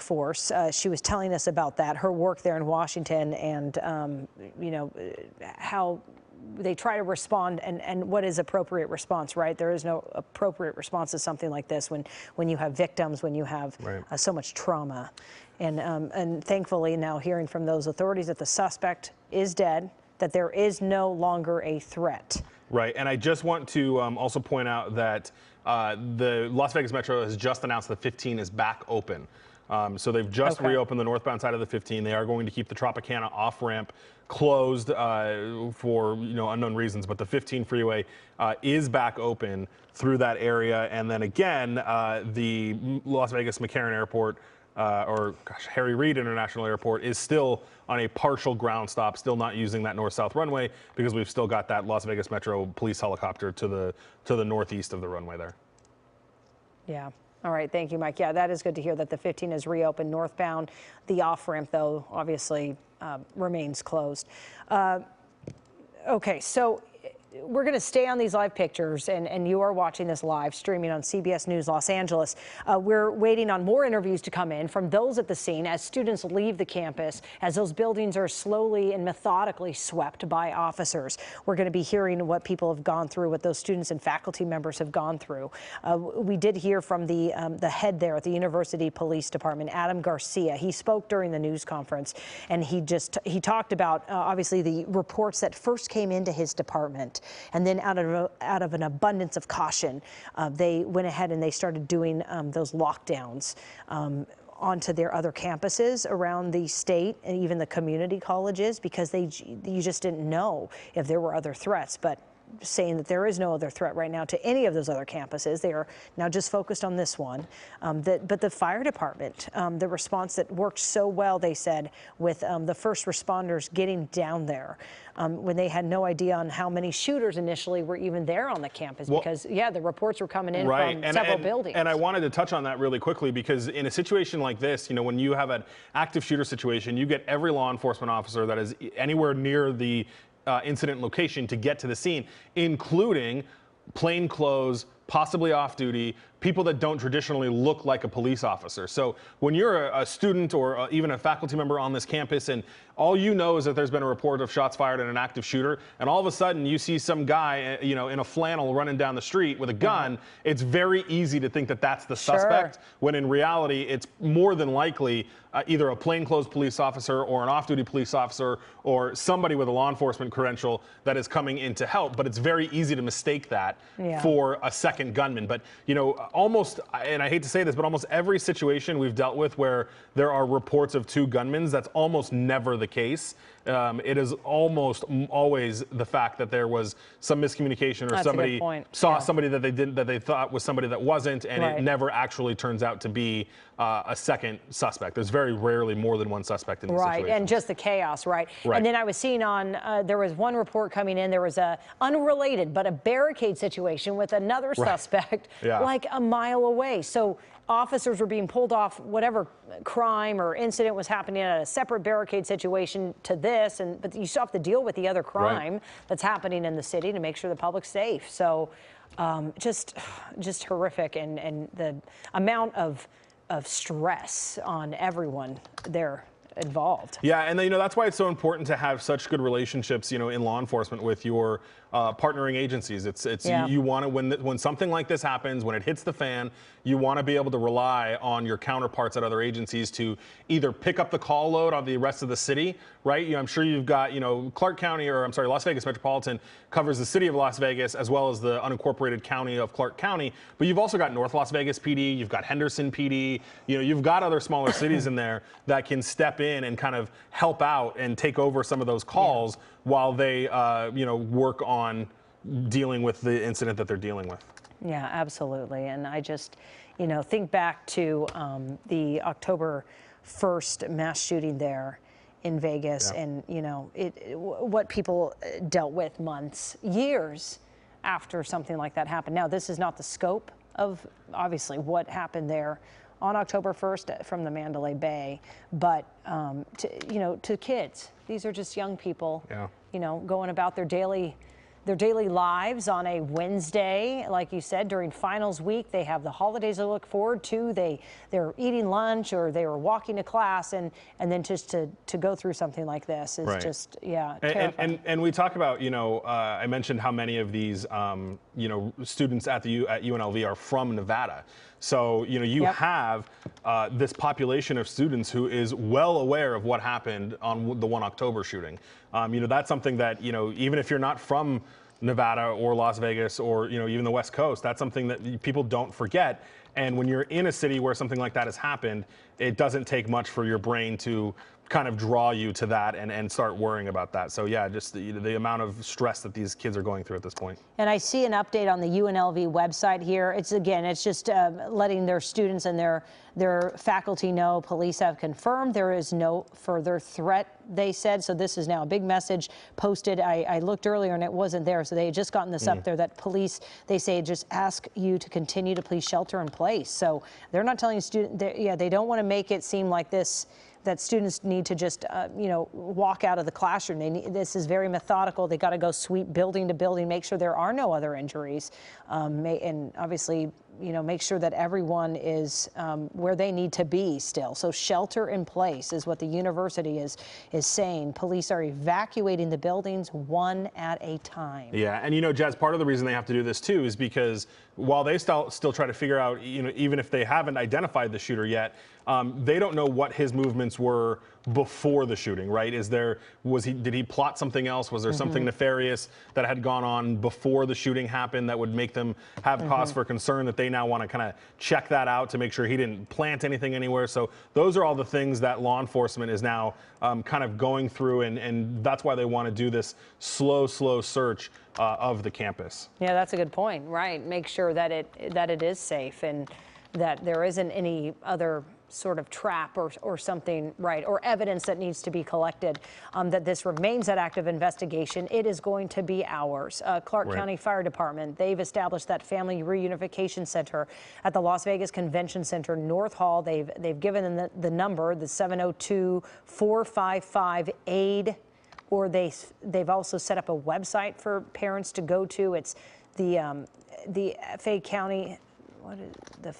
workforce. She was telling us about that, her work there in Washington, and you know, how they try to respond and what is appropriate response, right? There is no appropriate response to something like this when you have victims, when you have so much trauma. And thankfully now hearing from those authorities that the suspect is dead, that there is no longer a threat. Right, and I just want to also point out that the Las Vegas Metro has just announced that 15 is back open. So they've just reopened the northbound side of the 15. They are going to keep the Tropicana off-ramp closed for unknown reasons, but the 15 freeway is back open through that area. And then again, the Las Vegas McCarran Airport, Harry Reid International Airport is still on a partial ground stop, still not using that north-south runway because we've still got that Las Vegas Metro police helicopter to the northeast of the runway there. Yeah. All right. Thank you, Mike. Yeah, that is good to hear that the 15 is reopened northbound. The off-ramp, though, obviously remains closed. Okay, so we're going to stay on these live pictures, and you are watching this live streaming on CBS News Los Angeles. We're waiting on more interviews to come in from those at the scene as students leave the campus, as those buildings are slowly and methodically swept by officers. We're going to be hearing what people have gone through, what those students and faculty members have gone through. We did hear from the head there at the University Police Department, Adam Garcia. He spoke during the news conference, and he talked about obviously the reports that first came into his department. And then out of an abundance of caution, they went ahead and they started doing those lockdowns onto their other campuses around the state and even the community colleges, because you just didn't know if there were other threats. But saying that there is no other threat right now to any of those other campuses. They are now just focused on this one. But the fire department, the response that worked so well, they said, with the first responders getting down there when they had no idea on how many shooters initially were even there on the campus, because, yeah, the reports were coming in from several buildings. And I wanted to touch on that really quickly, because in a situation like this, when you have an active shooter situation, you get every law enforcement officer that is anywhere near the incident location to get to the scene, including plainclothes, possibly off-duty, people that don't traditionally look like a police officer. So when you're a student or even a faculty member on this campus and all you know is that there's been a report of shots fired at an active shooter, and all of a sudden you see some guy, in a flannel running down the street with a gun, it's very easy to think that that's the suspect, when in reality it's more than likely either a plainclothes police officer or an off-duty police officer or somebody with a law enforcement credential that is coming in to help. But it's very easy to mistake that for a second gunman. But, almost, and I hate to say this, but almost every situation we've dealt with where there are reports of two gunmen, that's almost never the case. It is almost always the fact that there was some miscommunication, or somebody saw somebody that they thought was somebody that wasn't, and it never actually turns out to be a second suspect. There's very rarely more than one suspect in these situations. And just the chaos, And then I was seeing there was one report coming in, there was a unrelated but a barricade situation with another suspect like a mile away. So officers were being pulled off whatever crime or incident was happening at a separate barricade situation to this, but you still have to deal with the other crime that's happening in the city to make sure the public's safe. So just horrific, and the amount of stress on everyone there involved. Yeah, and that's why it's so important to have such good relationships, in law enforcement with your partnering agencies. You want to, when something like this happens, when it hits the fan, you want to be able to rely on your counterparts at other agencies to either pick up the call load on the rest of the city, right? I'm sure you've got, Clark County, Las Vegas Metropolitan covers the city of Las Vegas as well as the unincorporated county of Clark County, but you've also got North Las Vegas PD, you've got Henderson PD, you've got other smaller cities in there that can step in and kind of help out and take over some of those calls while they, work on dealing with the incident that they're dealing with. Yeah, absolutely. And I just, think back to the October 1st mass shooting there in Vegas, and, what people dealt with months, years after something like that happened. Now, this is not the scope of, obviously, what happened there on October 1st from the Mandalay Bay, but to kids, these are just young people, going about their daily their daily lives on a Wednesday. Like you said, during finals week, they have the holidays to look forward to. They're eating lunch or they were walking to class, and then just to go through something like this is just, yeah, terrifying. And we talk about, I mentioned how many of these, students at UNLV are from Nevada. So, you have this population of students who is well aware of what happened on the 1 October shooting. That's something that, even if you're not from Nevada or Las Vegas or, even the West Coast, that's something that people don't forget. And when you're in a city where something like that has happened, it doesn't take much for your brain to kind of draw you to that and start worrying about that. So yeah, just the amount of stress that these kids are going through at this point. And I see an update on the UNLV website here. It's just letting their students and their faculty know police have confirmed there is no further threat, they said. So this is now a big message posted. I looked earlier and it wasn't there. So they had just gotten this up there that police, they say, just ask you to continue to please shelter in place. So they're not telling students, they don't want to make it seem like that students need to just, walk out of the classroom. This is very methodical. They got to go sweep building to building, make sure there are no other injuries, and obviously, make sure that everyone is where they need to be still. So shelter in place is what the university is saying. Police are evacuating the buildings one at a time. Yeah, and Jazz, part of the reason they have to do this too is because while they still try to figure out, even if they haven't identified the shooter yet, they don't know what his movements were before the shooting, right? Did he plot something else? Was there something nefarious that had gone on before the shooting happened that would make them have cause for concern, that they now want to kind of check that out to make sure he didn't plant anything anywhere? So those are all the things that law enforcement is now kind of going through, and that's why they want to do this slow search of the campus. Yeah, that's a good point, right? Make sure that it is safe and that there isn't any other sort of trap or something, right, or evidence that needs to be collected, that this remains that active investigation. It is going to be hours. Clark County Fire Department, they've established that family reunification center at the Las Vegas Convention Center North Hall. They've given them the number, the 702-455-AID, or they've also set up a website for parents to go to. It's the FA County, what is the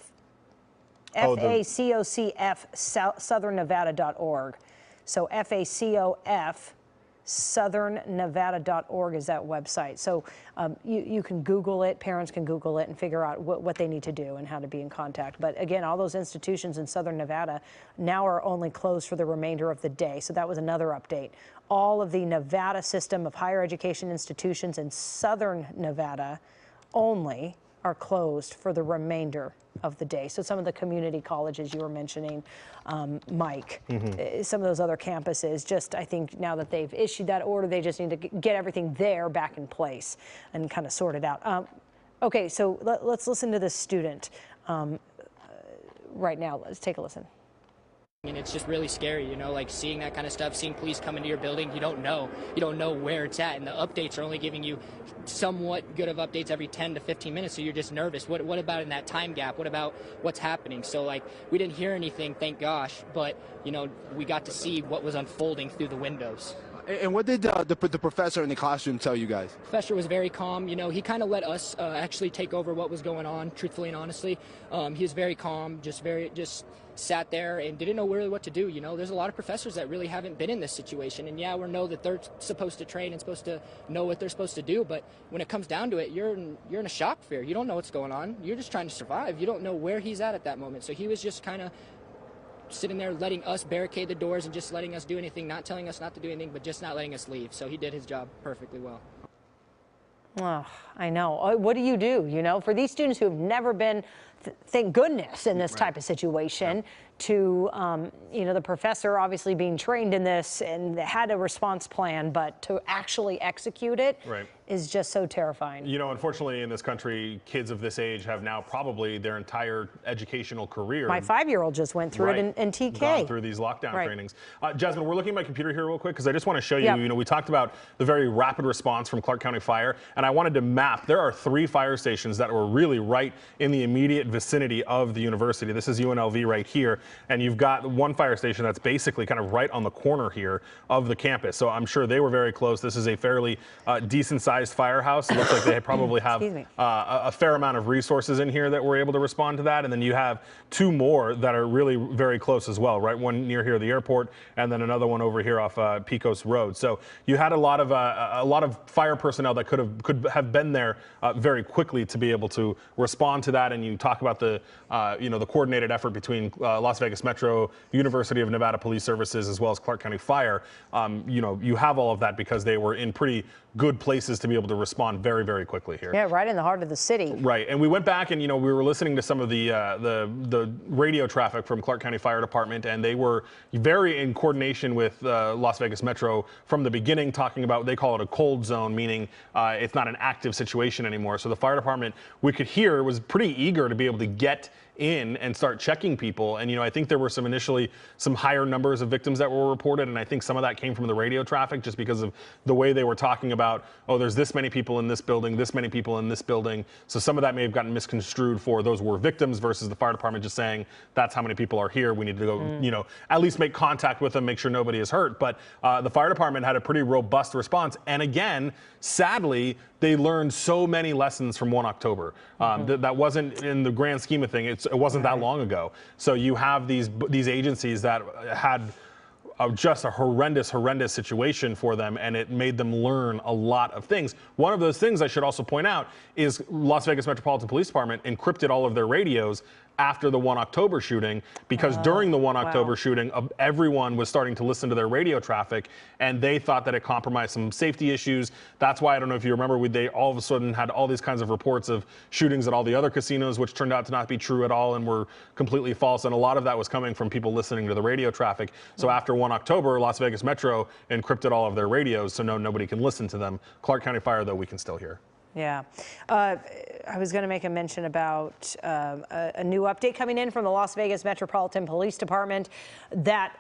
FACOCF southernnevada.org. So FACOF southernnevada.org is that website. So you can Google it, parents can Google it and figure out what they need to do and how to be in contact. But again, all those institutions in Southern Nevada now are only closed for the remainder of the day. So that was another update. All of the Nevada system of higher education institutions in Southern Nevada only are closed for the remainder of the day. So some of the community colleges you were mentioning, Mike, some of those other campuses, just I think now that they've issued that order, they just need to get everything there back in place and kind of sort it out. Okay, so let's listen to this student right now. Let's take a listen. And it's just really scary, like seeing that kind of stuff, seeing police come into your building. You don't know where it's at, and the updates are only giving you somewhat good of updates every 10 to 15 minutes, so you're just nervous. What about in that time gap? What about what's happening? So like, we didn't hear anything, thank gosh, but we got to see what was unfolding through the windows. And what did the professor in the classroom tell you guys? The professor was very calm. He kind of let us actually take over what was going on, truthfully and honestly. He was very calm, just sat there and didn't know really what to do. There's a lot of professors that really haven't been in this situation, and yeah, we know that they're supposed to train and supposed to know what they're supposed to do, but when it comes down to it, you're in a shock fear. You don't know what's going on. You're just trying to survive. You don't know where he's at that moment. So he was just kind of sitting there letting us barricade the doors and just letting us do anything, not telling us not to do anything, but just not letting us leave. So he did his job perfectly well. Oh, I know. What do you do, for these students who have never been, thank goodness, in this type of situation, to, the professor obviously being trained in this and had a response plan, but to actually execute it is just so terrifying. Unfortunately, in this country, kids of this age have now probably their entire educational career. My 5-year-old just went through it in TK. Gone through these lockdown trainings. Jasmine, we're looking at my computer here real quick because I just want to show you, we talked about the very rapid response from Clark County Fire, and I wanted to map. There are 3 fire stations that were really right in the immediate vicinity of the university. This is UNLV right here, and you've got one fire station that's basically kind of right on the corner here of the campus. So I'm sure they were very close. This is a fairly decent-sized firehouse. It looks like they probably have a fair amount of resources in here that were able to respond to that. And then you have two more that are really very close as well, right? One near here, the airport, and then another one over here off Pecos Road. So you had a lot of fire personnel that could have been there very quickly to be able to respond to that. And you talk about the the coordinated effort between Las Vegas Metro, University of Nevada Police Services, as well as Clark County Fire. You have all of that because they were in pretty good places to be able to respond very, very quickly here. Yeah, right in the heart of the city. Right, and we went back and we were listening to some of the radio traffic from Clark County Fire Department, and they were very in coordination with Las Vegas Metro from the beginning, talking about, they call it a cold zone, meaning it's not an active situation anymore. So the fire department, we could hear, was pretty eager to be able to get in and start checking people. And I think there were initially some higher numbers of victims that were reported, and I think some of that came from the radio traffic just because of the way they were talking about, oh, there's this many people in this building, this many people in this building. So some of that may have gotten misconstrued for those were victims versus the fire department just saying that's how many people are here. We need to go, at least make contact with them, make sure nobody is hurt. But the fire department had a pretty robust response. And again, sadly, they learned so many lessons from 1 October. That wasn't, in the grand scheme of things, it wasn't that long ago. So you have these agencies that had just a horrendous situation for them, and it made them learn a lot of things. One of those things I should also point out is Las Vegas Metropolitan Police Department encrypted all of their radios after the 1 October shooting, because during the 1 October shooting, everyone was starting to listen to their radio traffic, and they thought that it compromised some safety issues. That's why, I don't know if you remember, they all of a sudden had all these kinds of reports of shootings at all the other casinos, which turned out to not be true at all and were completely false. And a lot of that was coming from people listening to the radio traffic. So after 1 October, Las Vegas Metro encrypted all of their radios, so nobody can listen to them. Clark County Fire, though, we can still hear. Yeah. I was going to make a mention about a new update coming in from the Las Vegas Metropolitan Police Department that,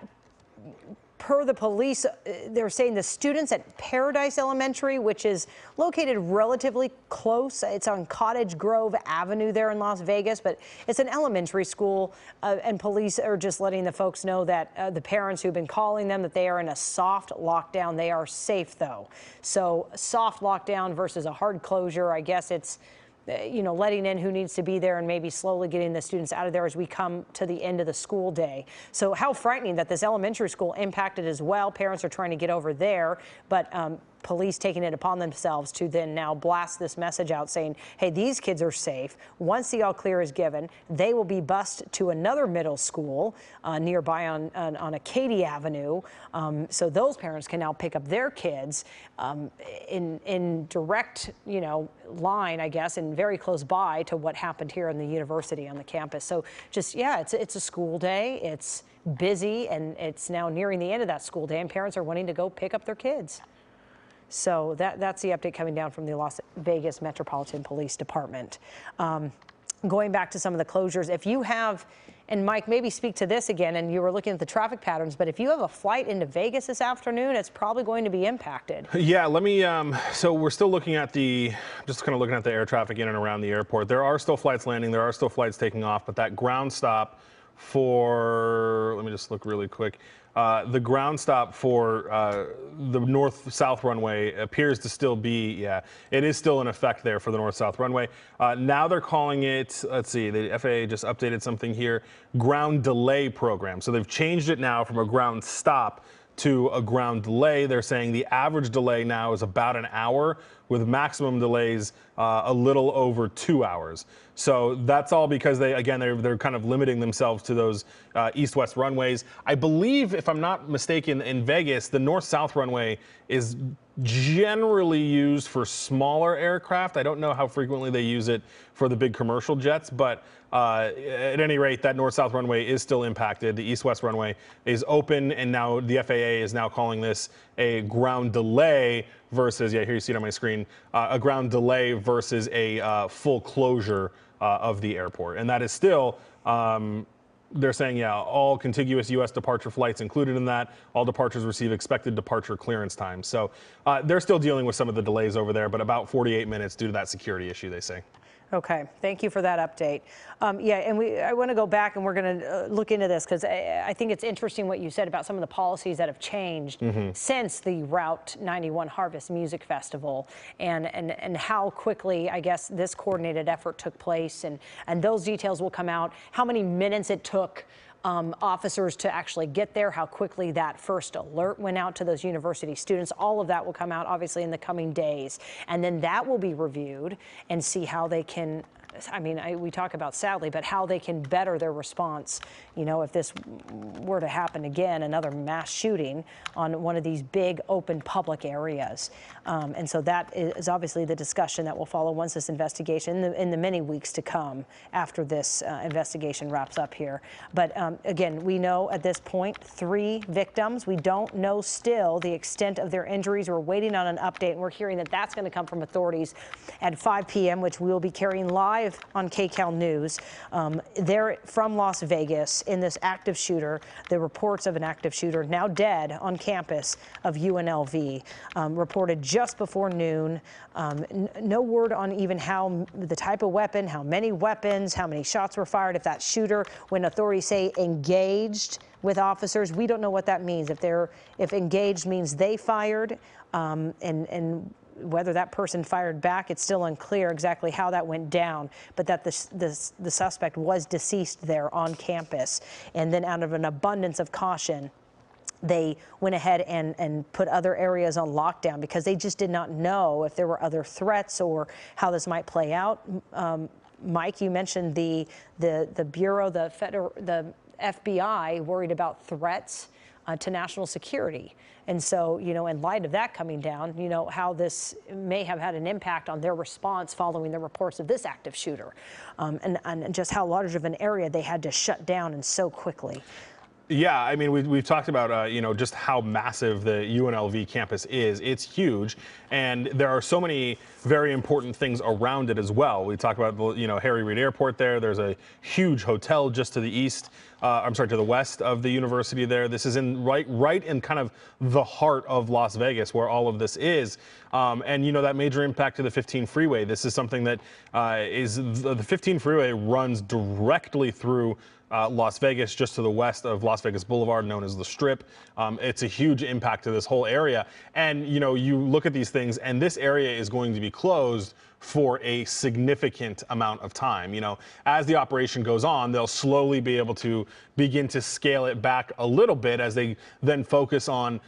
per the police, they're saying the students at Paradise Elementary, which is located relatively close. It's on Cottage Grove Avenue there in Las Vegas, but it's an elementary school, and police are just letting the folks know that the parents who've been calling them that they are in a soft lockdown. They are safe, though. So soft lockdown versus a hard closure. I guess it's letting in who needs to be there and maybe slowly getting the students out of there as we come to the end of the school day. So how frightening that this elementary school impacted as well. Parents are trying to get over there, but police taking it upon themselves to then now blast this message out saying, hey, these kids are safe. Once the all clear is given, they will be bused to another middle school nearby on Acadia Avenue. So those parents can now pick up their kids in direct, line, I guess, and very close by to what happened here in the university on the campus. So just, yeah, it's a school day. It's busy, and it's now nearing the end of that school day, and parents are wanting to go pick up their kids. So that's the update coming down from the Las Vegas Metropolitan Police Department. Going back to some of the closures, if you have, and Mike, maybe speak to this again, and you were looking at the traffic patterns, but if you have a flight into Vegas this afternoon, it's probably going to be impacted. Yeah, let me, so we're still looking at just kind of looking at the air traffic in and around the airport. There are still flights landing, there are still flights taking off, but that ground stop for, let me just look really quick. The ground stop for the north-south runway appears to still be, it is still in effect there for the north-south runway. Now they're calling it, let's see, the FAA just updated something here, ground delay program. So they've changed it now from a ground stop to a ground delay. They're saying the average delay now is about an hour, with maximum delays a little over 2 hours. So that's all because they're kind of limiting themselves to those east-west runways. I believe, if I'm not mistaken, in Vegas, the north-south runway is generally used for smaller aircraft. I don't know how frequently they use it for the big commercial jets, but at any rate, that north-south runway is still impacted. The east-west runway is open, and now the FAA is now calling this a ground delay versus, here you see it on my screen, a ground delay versus a full closure of the airport. And that is still, they're saying, all contiguous U.S. departure flights included in that. All departures receive expected departure clearance time. So they're still dealing with some of the delays over there, but about 48 minutes due to that security issue, they say. Okay, thank you for that update. Yeah, and I want to go back and we're going to look into this because I think it's interesting what you said about some of the policies that have changed since the Route 91 Harvest Music Festival and how quickly, I guess, this coordinated effort took place. And those details will come out, how many minutes it took officers to actually get there, how quickly that first alert went out to those university students. All of that will come out, obviously, in the coming days. And then that will be reviewed and see how they can, I mean, we talk about sadly, but how they can better their response, you know, if this were to happen again, another mass shooting on one of these big open public areas. And so that is obviously the discussion that will follow once this investigation, in the many weeks to come after this investigation wraps up here. But again, we know at this point 3 victims. We don't know still the extent of their injuries. We're waiting on an update, and we're hearing that that's going to come from authorities at 5 p.m., which we will be carrying live on KCAL News. They're from Las Vegas in this active shooter, the reports of an active shooter now dead on campus of UNLV, reported just before noon. No word on even how the type of weapon, how many weapons, how many shots were fired. If that shooter, when authorities say engaged with officers, we don't know what that means. If engaged means they fired, and whether that person fired back, it's still unclear exactly how that went down, but that the suspect was deceased there on campus. And then out of an abundance of caution, they went ahead and put other areas on lockdown because they just did not know if there were other threats or how this might play out. Mike, you mentioned the Bureau, the FBI worried about threats to national security. And so, you know, in light of that coming down, you know, how this may have had an impact on their response following the reports of this active shooter, and just how large of an area they had to shut down and so quickly. Yeah, I mean, we've talked about, you know, just how massive the UNLV campus is. It's huge, and there are so many very important things around it as well. We talk about, you know, Harry Reid Airport there. There's a huge hotel just to the east, to the west of the university there. This is right in kind of the heart of Las Vegas where all of this is. And, you know, that major impact to the 15 freeway. This is something that the 15 freeway runs directly through Las Vegas, just to the west of Las Vegas Boulevard, known as the Strip. It's a huge impact to this whole area. And, you know, you look at these things, and this area is going to be closed for a significant amount of time. You know, as the operation goes on, they'll slowly be able to begin to scale it back a little bit as they then focus on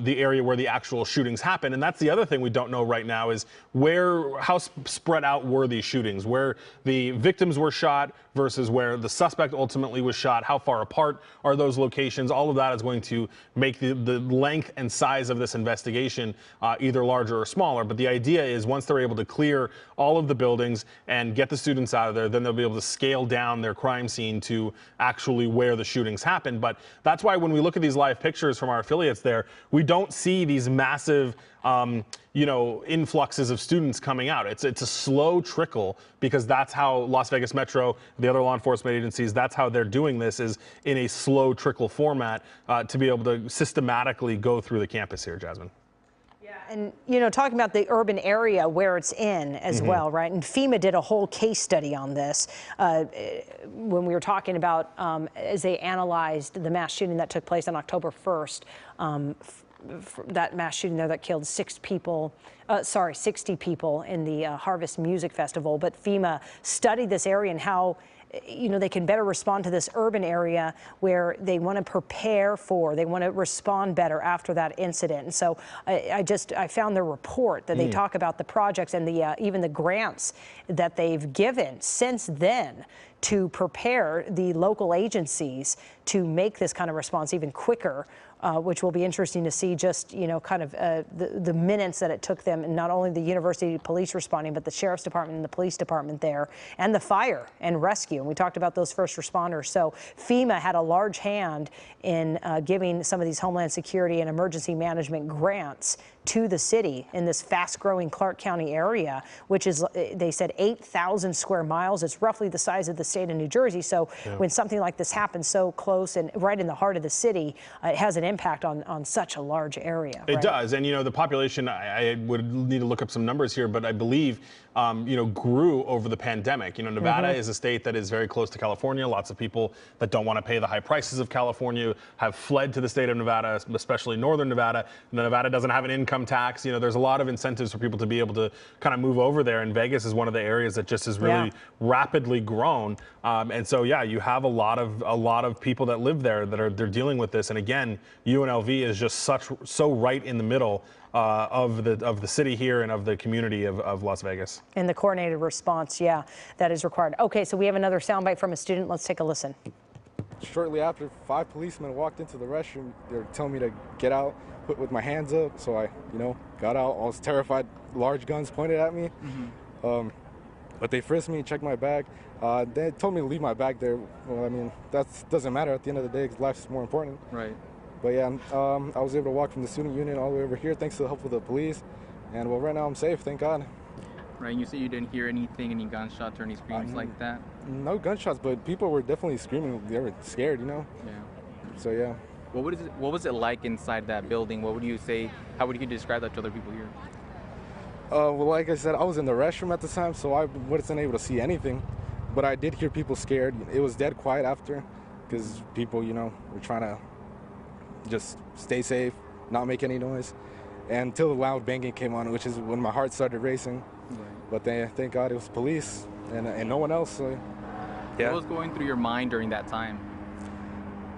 the area where the actual shootings happen. And that's the other thing we don't know right now is how spread out were these shootings, where the victims were shot versus where the suspect ultimately was shot. How far apart are those locations? All of that is going to make the length and size of this investigation either larger or smaller. But the idea is once they're able to clear all of the buildings and get the students out of there, then they'll be able to scale down their crime scene to actually where the shootings happen. But that's why when we look at these live pictures from our affiliates there, we don't see these massive you know, influxes of students coming out. It's a slow trickle because that's how Las Vegas Metro, the other law enforcement agencies, that's how they're doing this, is in a slow trickle format to be able to systematically go through the campus here, Jasmine. And, you know, talking about the urban area where it's in as well, right? And FEMA did a whole case study on this when we were talking about as they analyzed the mass shooting that took place on October 1st, that mass shooting there that killed 60 people in the Harvest Music Festival. But FEMA studied this area and how, you know, they can better respond to this urban area where they want to prepare for, they want to respond better after that incident. And so I found the report that they talk about the projects and the even the grants that they've given since then to prepare the local agencies to make this kind of response even quicker, which will be interesting to see just, you know, kind of the minutes that it took them, and not only the university police responding, but the sheriff's department and the police department there, and the fire and rescue. And we talked about those first responders. So FEMA had a large hand in giving some of these Homeland Security and emergency management grants to the city in this fast-growing Clark County area, which is, they said, 8,000 square miles. It's roughly the size of the state of New Jersey. So when something like this happens so close and right in the heart of the city, it has an impact on such a large area. It does. And, the population, I would need to look up some numbers here, but I believe, grew over the pandemic. Nevada is a state that is very close to California. Lots of people that don't want to pay the high prices of California have fled to the state of Nevada, especially northern Nevada. Nevada doesn't have an income tax. There's a lot of incentives for people to be able to kind of move over there. And Vegas is one of the areas that just has really rapidly grown. And so, you have a lot of people that live there that they're dealing with this. And again, UNLV is just so right in the middle of the city here and of the community of Las Vegas. And the coordinated response, that is required. Okay, so we have another soundbite from a student. Let's take a listen. Shortly after, 5 policemen walked into the restroom. They were telling me to get out, with my hands up. So I, got out. I was terrified. Large guns pointed at me. But they frisked me, checked my bag. They told me to leave my bag there. Well, I mean, that doesn't matter at the end of the day because life is more important. Right. But I was able to walk from the student union all the way over here thanks to the help of the police. And well, right now I'm safe, thank God. Right, you said you didn't hear anything, any gunshots or any screams like that? No gunshots, but people were definitely screaming. They were scared, Yeah. So, yeah. What was it like inside that building? What would you say, how would you describe that to other people here? Well, like I said, I was in the restroom at the time, so I wasn't able to see anything. But I did hear people scared. It was dead quiet after because people, were trying to just stay safe, not make any noise. And until the loud banging came on, which is when my heart started racing. Right. But thank God it was police and no one else. So, What was going through your mind during that time?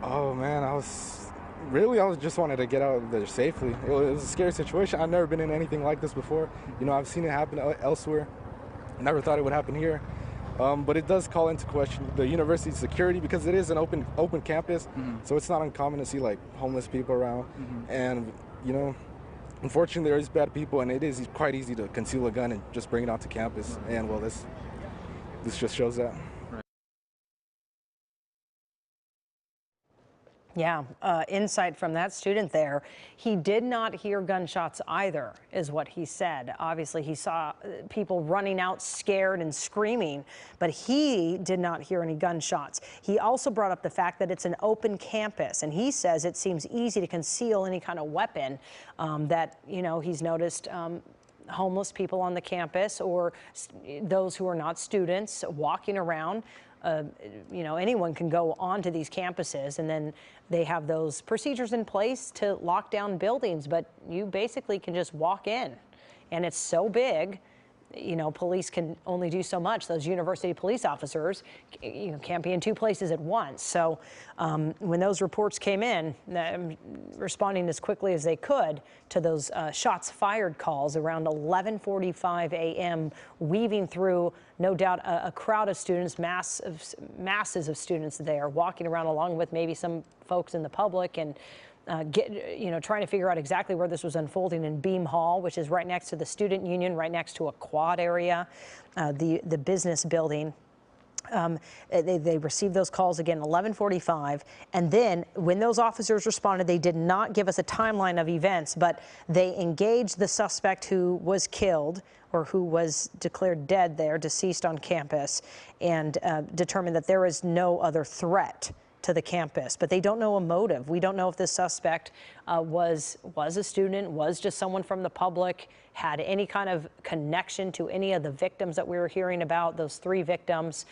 Oh man, I just wanted to get out of there safely. It was a scary situation. I've never been in anything like this before. I've seen it happen elsewhere. Never thought it would happen here. But it does call into question the university's security because it is an open campus. So it's not uncommon to see like homeless people around. And, unfortunately there is bad people and it is quite easy to conceal a gun and just bring it onto campus. And well, this just shows that. Yeah, insight from that student there. He did not hear gunshots either, is what he said. Obviously, he saw people running out scared and screaming, but he did not hear any gunshots. He also brought up the fact that it's an open campus, and he says it seems easy to conceal any kind of weapon that, he's noticed homeless people on the campus or those who are not students walking around. Anyone can go onto these campuses, and then they have those procedures in place to lock down buildings, but you basically can just walk in, and it's so big. Police can only do so much. Those university police officers, can't be in 2 places at once. So when those reports came in, responding as quickly as they could to those shots fired calls around 11:45 a.m., weaving through, no doubt, a crowd of students, masses of students there, walking around along with maybe some folks in the public and trying to figure out exactly where this was unfolding in Beam Hall, which is right next to the student union, right next to a quad area, the business building. They received those calls again 11:45, and then when those officers responded, they did not give us a timeline of events, but they engaged the suspect who was killed or who was declared dead there, deceased on campus, and determined that there is no other threat to the campus, but they don't know a motive. We don't know if this suspect was a student, was just someone from the public, had any kind of connection to any of the victims that we were hearing about, those 3 victims,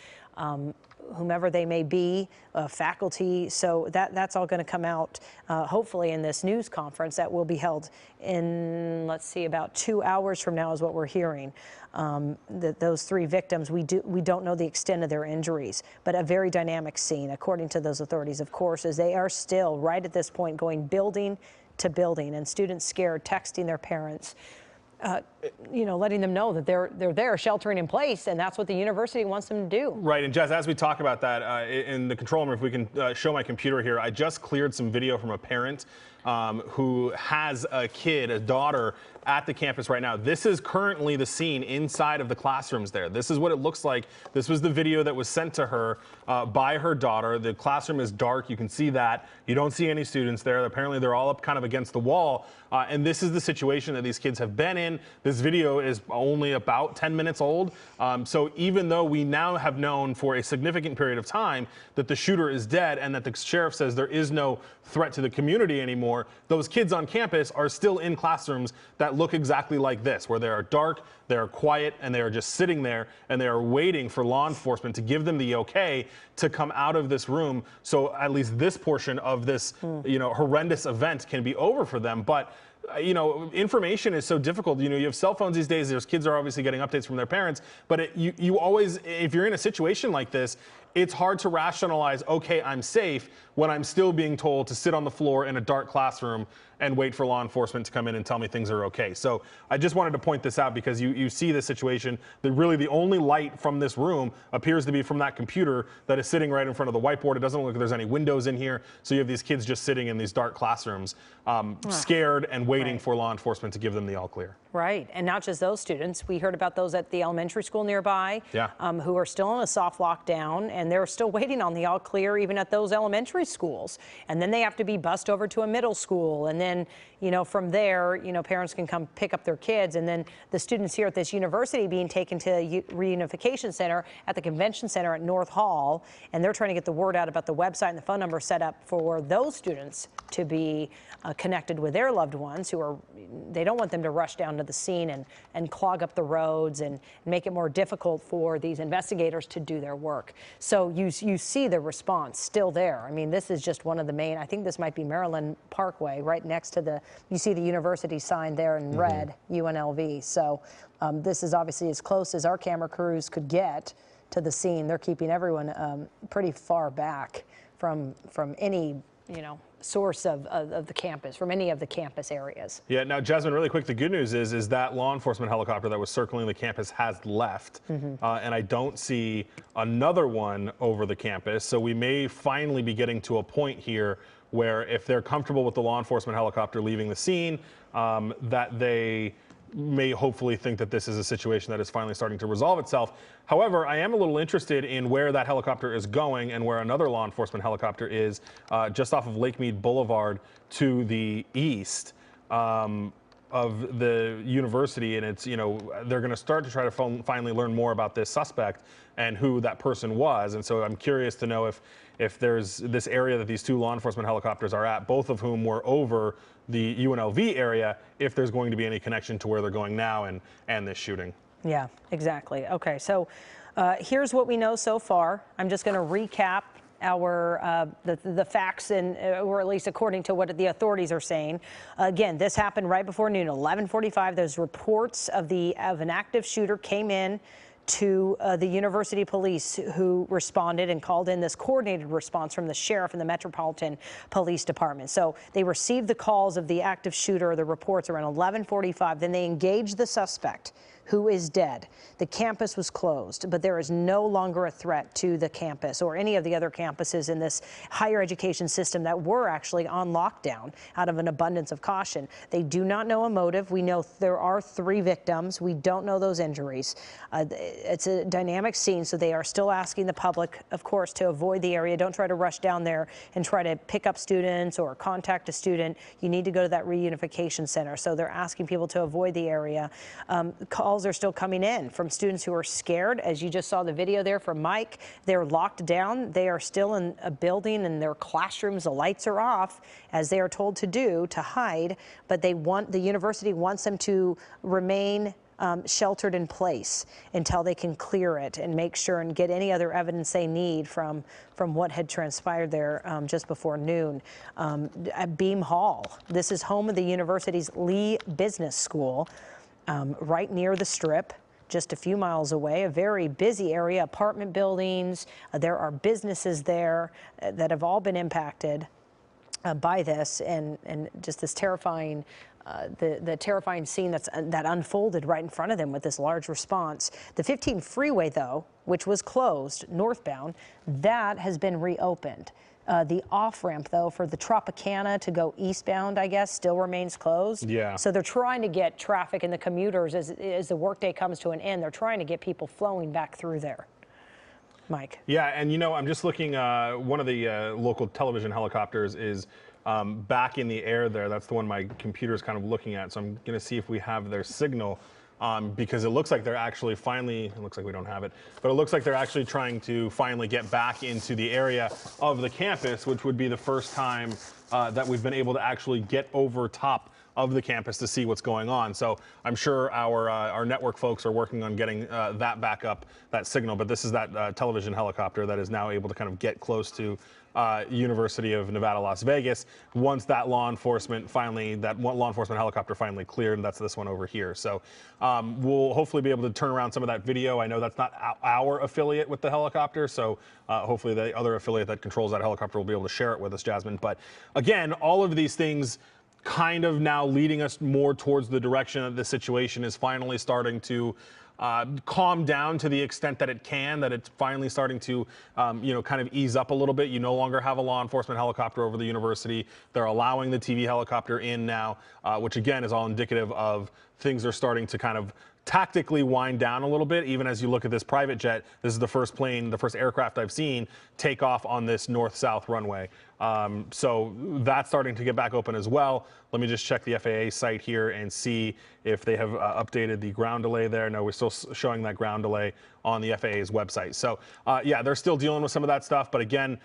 whomever they may be, faculty. So that's all going to come out hopefully in this news conference that will be held in, let's see, about 2 hours from now is what we're hearing. That those 3 victims, we don't know the extent of their injuries, but a very dynamic scene, according to those authorities, of course, as they are still right at this point going building to building, and students scared, texting their parents, letting them know that they're there sheltering in place, and that's what the university wants them to do. Right, and Jess, as we talk about that in the control room, if we can show my computer here, I just cleared some video from a parent who has a kid, a daughter, at the campus right now. This is currently the scene inside of the classrooms there. This is what it looks like. This was the video that was sent to her by her daughter. The classroom is dark. You can see that. You don't see any students there. Apparently, they're all up kind of against the wall. And this is the situation that these kids have been in. in. This video is only about 10 minutes old. So even though we now have known for a significant period of time that the shooter is dead and that the sheriff says there is no threat to the community anymore, those kids on campus are still in classrooms that look exactly like this, where they are dark, they are quiet, and they are just sitting there and they are waiting for law enforcement to give them the okay to come out of this room, so at least this portion of this horrendous event can be over for them. But information is so difficult. You have cell phones these days. There's kids are obviously getting updates from their parents, but you always, if you're in a situation like this, it's hard to rationalize, okay, I'm safe, when I'm still being told to sit on the floor in a dark classroom and wait for law enforcement to come in and tell me things are okay. So I just wanted to point this out because you see this situation that really the only light from this room appears to be from that computer that is sitting right in front of the whiteboard. It doesn't look like there's any windows in here. So you have these kids just sitting in these dark classrooms, scared and waiting for law enforcement to give them the all clear. Right, and not just those students. We heard about those at the elementary school nearby who are still in a soft lockdown, and they're still waiting on the all clear even at those elementary schools. And then they have to be bussed over to a middle school, and then from there, parents can come pick up their kids, and then the students here at this university being taken to a reunification center at the convention center at North Hall, and they're trying to get the word out about the website and the phone number set up for those students to be connected with their loved ones they don't want them to rush down to the scene and clog up the roads and make it more difficult for these investigators to do their work. So you see the response still there. I mean, this is just one of the main, I think this might be Maryland Parkway, right next to you see the university sign there in red, UNLV. So this is obviously as close as our camera crews could get to the scene. They're keeping everyone pretty far back from any source of the campus, from any of the campus areas. Yeah, now Jasmine, really quick, the good news is that law enforcement helicopter that was circling the campus has left, and I don't see another one over the campus, so we may finally be getting to a point here where if they're comfortable with the law enforcement helicopter leaving the scene, that they may hopefully think that this is a situation that is finally starting to resolve itself. However, I am a little interested in where that helicopter is going and where another law enforcement helicopter is just off of Lake Mead Boulevard to the east of the university. And it's, they're going to start to try to finally learn more about this suspect and who that person was. And so I'm curious to know if there's this area that these two law enforcement helicopters are at, both of whom were over the UNLV area, if there's going to be any connection to where they're going now and this shooting. Yeah, exactly. Okay, so here's what we know so far. I'm just going to recap the facts, or at least according to what the authorities are saying. Again, this happened right before noon, 11:45. Those reports of an active shooter came in to the university police, who responded and called in this coordinated response from the sheriff and the Metropolitan Police Department. So they received the calls of the active shooter, the reports, around 11:45. Then they engaged the suspect, who is dead. The campus was closed, but there is no longer a threat to the campus or any of the other campuses in this higher education system that were actually on lockdown out of an abundance of caution. They do not know a motive. We know there are 3 victims. We don't know those injuries. It's a dynamic scene, so they are still asking the public, of course, to avoid the area. Don't try to rush down there and try to pick up students or contact a student. You need to go to that reunification center. So they're asking people to avoid the area. Calls are still coming in from students who are scared. As you just saw the video there from Mike, they're locked down. They are still in a building in their classrooms. The lights are off, as they are told to do, to hide, but the university wants them to remain sheltered in place until they can clear it and make sure and get any other evidence they need from what had transpired there just before noon. At Beam Hall, this is home of the university's Lee Business School, right near the Strip, just a few miles away. A very busy area, apartment buildings. There are businesses there that have all been impacted by this, and just this terrifying the terrifying scene that unfolded right in front of them with this large response. The 15 freeway, though, which was closed northbound, that has been reopened. The off-ramp, though, for the Tropicana to go eastbound, I guess, still remains closed. Yeah. So they're trying to get traffic and the commuters, as the workday comes to an end, they're trying to get people flowing back through there. Mike. Yeah, and I'm just looking, one of the local television helicopters is back in the air there. That's the one my computer's kind of looking at. So I'm going to see if we have their signal. Because it looks like they're actually finally, it looks like we don't have it, but it looks like they're actually trying to finally get back into the area of the campus, which would be the first time that we've been able to actually get over top of the campus to see what's going on. So I'm sure our network folks are working on getting that back up, that signal. But this is that television helicopter that is now able to kind of get close to University of Nevada, Las Vegas. Once that law enforcement helicopter finally cleared, and that's this one over here. So we'll hopefully be able to turn around some of that video. I know that's not our affiliate with the helicopter, so hopefully the other affiliate that controls that helicopter will be able to share it with us, Jasmine. But again, all of these things kind of now leading us more towards the direction that the situation is finally starting to calm down to the extent that it can, that it's finally starting to, kind of ease up a little bit. You no longer have a law enforcement helicopter over the university. They're allowing the TV helicopter in now, which again is all indicative of things are starting to kind of tactically wind down a little bit. Even as you look at this private jet, this is the first plane, the first aircraft I've seen take off on this north-south runway. So that's starting to get back open as well. Let me just check the FAA site here and see if they have updated the ground delay there. No, we're still showing that ground delay on the FAA's website. So yeah, they're still dealing with some of that stuff, but again,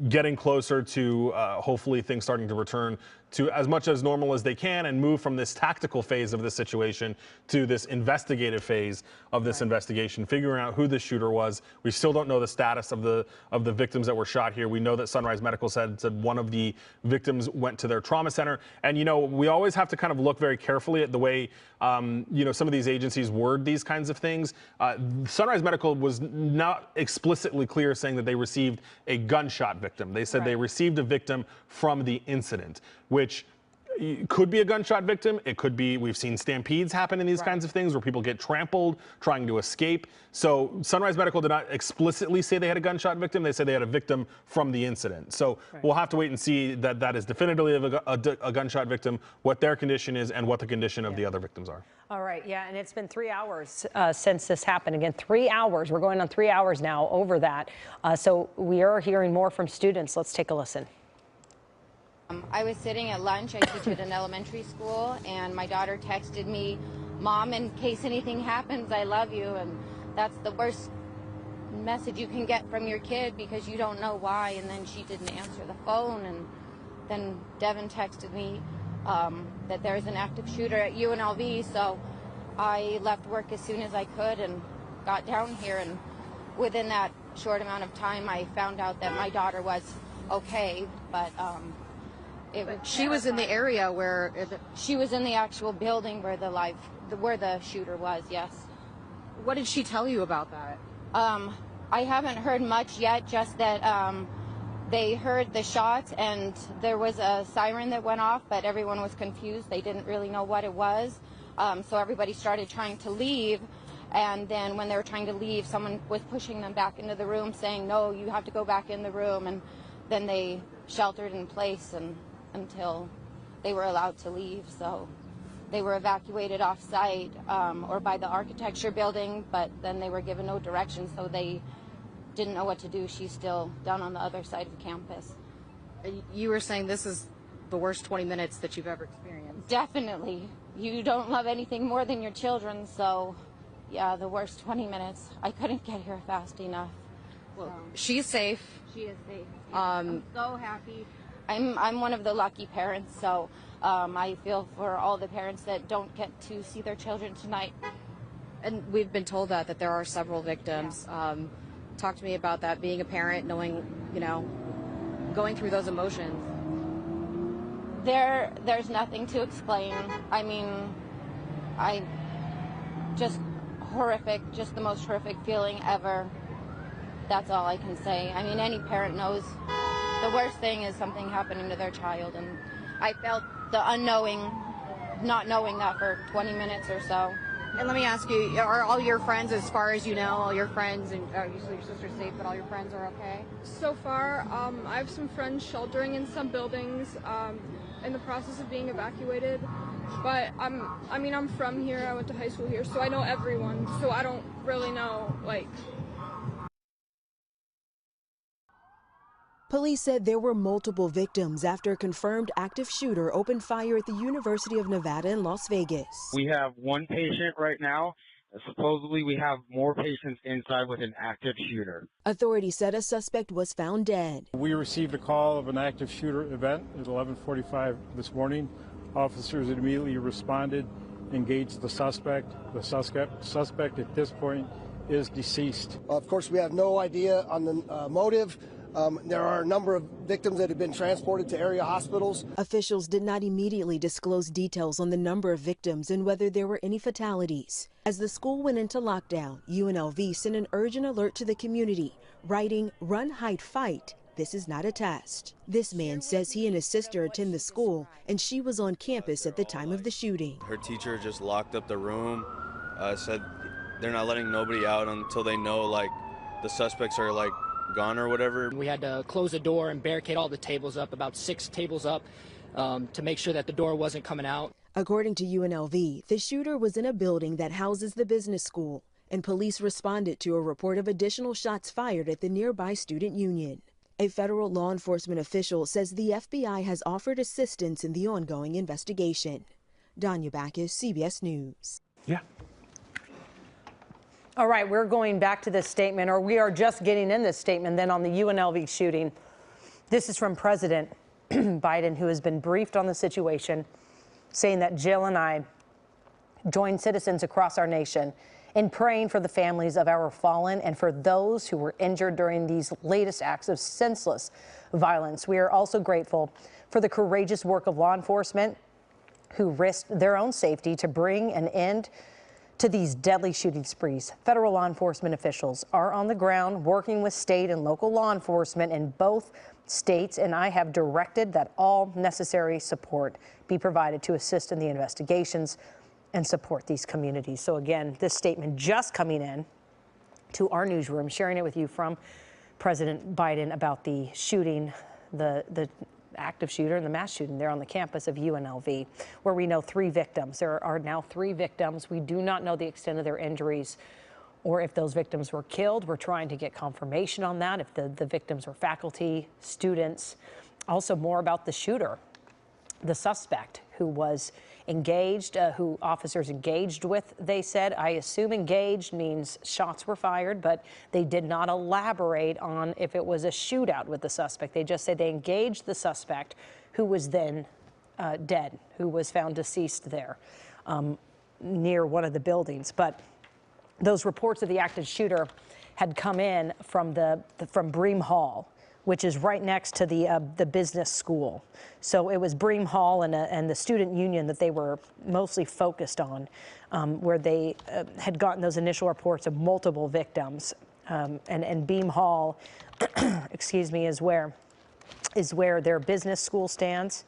getting closer to hopefully things starting to return to as much as normal as they can and move from this tactical phase of this situation to this investigative phase of this investigation, figuring out who the shooter was. We still don't know the status of the victims that were shot here. We know that Sunrise Medical said one of the victims went to their trauma center. And, we always have to kind of look very carefully at the way, some of these agencies word these kinds of things. Sunrise Medical was not explicitly clear saying that they received a gunshot victim. They said they received a victim from the incident, which could be a gunshot victim. It could be, we've seen stampedes happen in these kinds of things where people get trampled trying to escape. So Sunrise Medical did not explicitly say they had a gunshot victim. They said they had a victim from the incident. So we'll have to wait and see that that is definitively a gunshot victim, what their condition is and what the condition of the other victims are. All right. Yeah. And it's been 3 hours since this happened. Again, 3 hours. We're going on 3 hours now over that. So we are hearing more from students. Let's take a listen. I was sitting at lunch. I teach at an elementary school, and my daughter texted me, "Mom, in case anything happens, I love you." And that's the worst message you can get from your kid because you don't know why. And then she didn't answer the phone, and then Devin texted me that there's an active shooter at UNLV. So I left work as soon as I could and got down here. And within that short amount of time, I found out that my daughter was okay, but she was in the area where she was in the actual building where the shooter was. Yes. What did she tell you about that? I haven't heard much yet. Just that they heard the shots and there was a siren that went off, but everyone was confused. They didn't really know what it was. So everybody started trying to leave. And then when they were trying to leave, someone was pushing them back into the room saying, "No, you have to go back in the room." And then they sheltered in place until they were allowed to leave. So they were evacuated off site or by the architecture building, but then they were given no direction, so they didn't know what to do. She's still down on the other side of the campus. You were saying this is the worst 20 minutes that you've ever experienced. Definitely. You don't love anything more than your children, so yeah, the worst 20 minutes. I couldn't get here fast enough. Well, she's safe. She is safe. Yeah. I'm so happy. I'm one of the lucky parents, so I feel for all the parents that don't get to see their children tonight. And we've been told that there are several victims. Yeah. Talk to me about that, being a parent, knowing, going through those emotions. There's nothing to explain. I mean, just horrific, just the most horrific feeling ever. That's all I can say. I mean, any parent knows the worst thing is something happening to their child, and I felt the unknowing, not knowing that for 20 minutes or so. And let me ask you, are all your friends, as far as you know, all your friends, and usually your sister's safe, but all your friends are okay? So far, I have some friends sheltering in some buildings in the process of being evacuated, but I'm from here. I went to high school here, so I know everyone, so I don't really know, Police said there were multiple victims after a confirmed active shooter opened fire at the University of Nevada in Las Vegas. We have one patient right now. Supposedly, we have more patients inside with an active shooter. Authorities said a suspect was found dead. We received a call of an active shooter event at 11:45 this morning. Officers immediately responded, engaged the suspect. The suspect at this point is deceased. Of course, we have no idea on the motive. There are a number of victims that have been transported to area hospitals. Officials did not immediately disclose details on the number of victims and whether there were any fatalities. As the school went into lockdown, UNLV sent an urgent alert to the community, writing, "Run, hide, fight. This is not a test." This man says he and his sister attend the school, and she was on campus at the time of the shooting. Her teacher just locked up the room, said they're not letting nobody out until they know, like, the suspects are, like, gone or whatever. We had to close the door and barricade all the tables up, about 6 tables up, to make sure that the door wasn't coming out. According to UNLV, the shooter was in a building that houses the business school, and police responded to a report of additional shots fired at the nearby student union. A federal law enforcement official says the FBI has offered assistance in the ongoing investigation. Danya Backus, CBS News. Yeah. All right, we're going back to this statement, or we are just getting in this statement then on the UNLV shooting. This is from President Biden, who has been briefed on the situation, saying that Jill and I join citizens across our nation in praying for the families of our fallen and for those who were injured during these latest acts of senseless violence. We are also grateful for the courageous work of law enforcement who risked their own safety to bring an end to these deadly shooting sprees. Federal law enforcement officials are on the ground working with state and local law enforcement in both states, and I have directed that all necessary support be provided to assist in the investigations and support these communities. So again, this statement just coming in to our newsroom, sharing it with you from President Biden about the shooting, the active shooter and the mass shooting there on the campus of UNLV, where we know 3 victims. There are now 3 victims. We do not know the extent of their injuries or if those victims were killed. We're trying to get confirmation on that, if the victims were faculty, students. Also more about the shooter, the suspect who was engaged, who officers engaged with, they said. I assume engaged means shots were fired, but they did not elaborate on if it was a shootout with the suspect. They just said they engaged the suspect, who was then dead, who was found deceased there near one of the buildings. But those reports of the active shooter had come in from from Bream Hall, which is right next to the business school. So it was Bream Hall and the student union that they were mostly focused on, where they had gotten those initial reports of multiple victims. And Beam Hall, excuse me, is where their business school stands.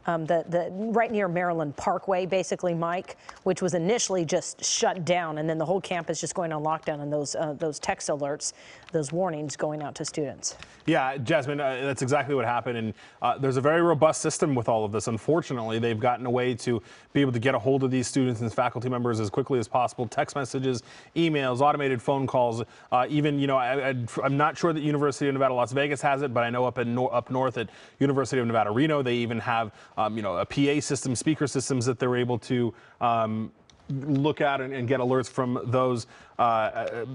Right near Maryland Parkway, basically, Mike, which was initially just shut down, and then the whole campus just going on lockdown, and those text alerts, those warnings going out to students. Yeah, Jasmine, that's exactly what happened, and there's a very robust system with all of this. Unfortunately, they've gotten a way to be able to get a hold of these students and faculty members as quickly as possible. Text messages, emails, automated phone calls. Even, you know, I'm not sure that University of Nevada, Las Vegas has it, but I know up north at University of Nevada, Reno, they even have you know, a PA system, speaker systems that they're able to look at and get alerts from those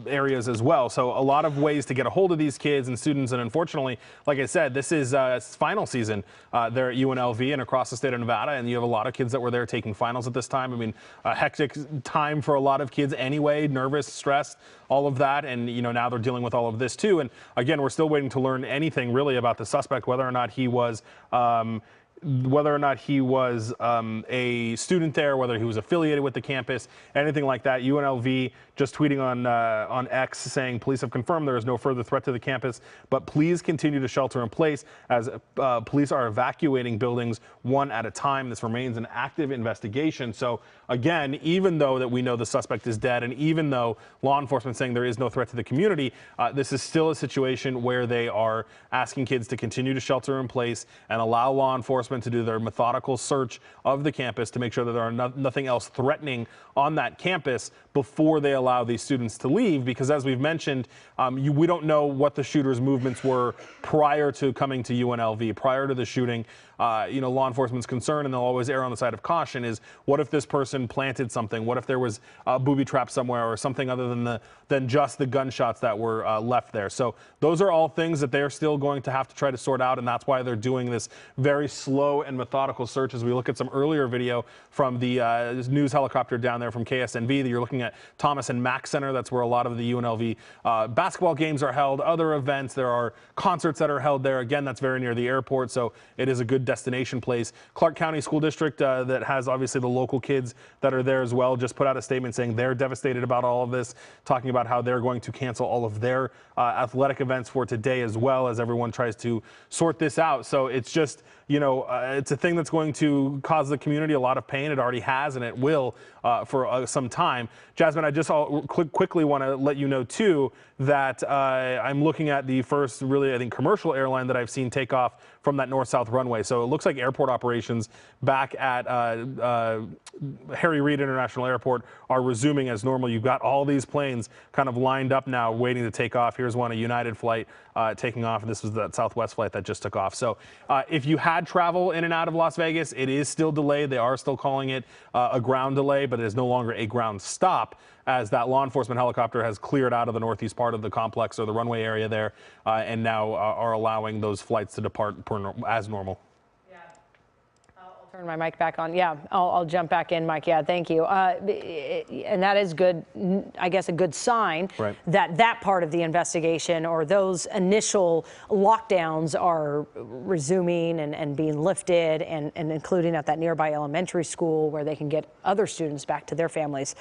areas as well. So a lot of ways to get a hold of these kids and students. And unfortunately, like I said, this is final season there at UNLV and across the state of Nevada. And you have a lot of kids that were there taking finals at this time. I mean, a hectic time for a lot of kids anyway, nervous, stressed, all of that. And, you know, now they're dealing with all of this too. And again, we're still waiting to learn anything really about the suspect, whether or not he was a student there, whether he was affiliated with the campus, anything like that. UNLV just tweeting on X saying police have confirmed there is no further threat to the campus, but please continue to shelter in place as police are evacuating buildings one at a time. This remains an active investigation. So again, even though that we know the suspect is dead, and even though law enforcement saying there is no threat to the community, this is still a situation where they are asking kids to continue to shelter in place and allow law enforcement enforcement to do their methodical search of the campus to make sure that there are nothing else threatening on that campus before they allow these students to leave. Because as we've mentioned, we don't know what the shooter's movements were prior to coming to UNLV, prior to the shooting. Law enforcement's concern, and they'll always err on the side of caution, is what if this person planted something? What if there was a booby trap somewhere or something other than just the gunshots that were left there? So those are all things that they're still going to have to try to sort out, and that's why they're doing this very slow and methodical search. As we look at some earlier video from the news helicopter down there from KSNV, that you're looking at Thomas and Mack Center. That's where a lot of the UNLV basketball games are held, other events. There are concerts that are held there. Again, that's very near the airport, so it is a good destination place. Clark County School District, that has obviously the local kids that are there as well, just put out a statement saying they're devastated about all of this, talking about how they're going to cancel all of their athletic events for today, as well as everyone tries to sort this out. So it's just, it's a thing that's going to cause the community a lot of pain. It already has, and it will for some time. Jasmine, I just quickly want to let you know, too, that I'm looking at the first really, I think, commercial airline that I've seen take off from that north-south runway. So it looks like airport operations back at Harry Reid International Airport are resuming as normal. You've got all these planes kind of lined up now waiting to take off. Here's one, a United flight taking off, and this was that Southwest flight that just took off. So if you had travel in and out of Las Vegas, it is still delayed. They are still calling it a ground delay, but it is no longer a ground stop, as that law enforcement helicopter has cleared out of the northeast part of the complex, or the runway area there, and now are allowing those flights to depart as normal. Turn my mic back on. Yeah, I'll jump back in, Mike. Yeah, thank you. And that is good, I guess, a good sign that part of the investigation, or those initial lockdowns, are resuming and being lifted, and including at that nearby elementary school where they can get other students back to their families.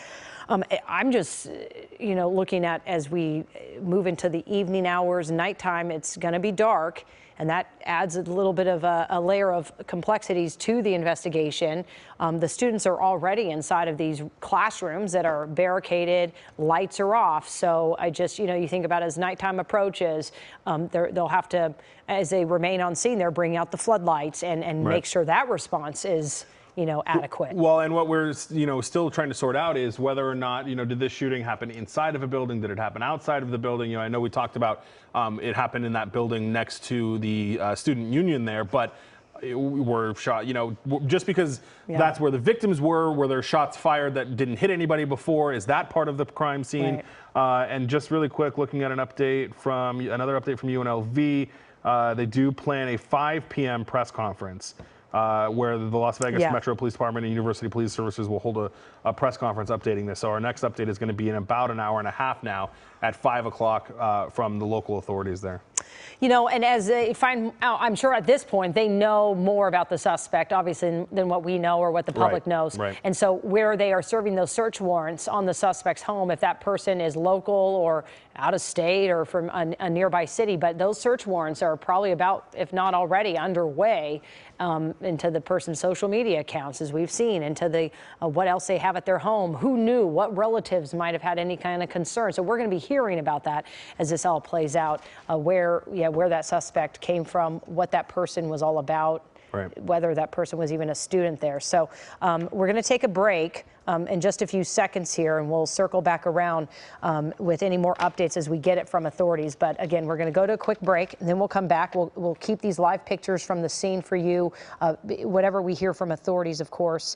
I'm just, looking at, as we move into the evening hours, nighttime, it's going to be dark. And that adds a little bit of a layer of complexities to the investigation. The students are already inside of these classrooms that are barricaded, lights are off. So I just, you think about, as nighttime approaches, they'll have to, as they remain on scene, they're bringing out the floodlights and make sure that response is adequate. Well, and what we're, still trying to sort out is whether or not, did this shooting happen inside of a building? Did it happen outside of the building? I know we talked about it happened in that building next to the student union there, but were shot, just because that's where the victims were there shots fired that didn't hit anybody before? Is that part of the crime scene? And just really quick, looking at another update from UNLV, they do plan a 5 p.m. press conference. Where the Las Vegas Metro Police Department and University Police Services will hold a press conference updating this. So our next update is going to be in about an hour and a half now at 5 o'clock from the local authorities there. And as they find out, I'm sure at this point they know more about the suspect, obviously, than what we know or what the public knows. And so where they are serving those search warrants on the suspect's home, if that person is local or out of state or from a nearby city, but those search warrants are probably about, if not already, underway into the person's social media accounts, as we've seen, into the what else they have at their home, who knew, what relatives might have had any kind of concern. So we're going to be hearing about that as this all plays out, where that suspect came from, what that person was all about, whether that person was even a student there. So we're going to take a break in just a few seconds here, and we'll circle back around with any more updates as we get it from authorities. But again, we're going to go to a quick break, and then we'll come back. We'll keep these live pictures from the scene for you. Whatever we hear from authorities, of course.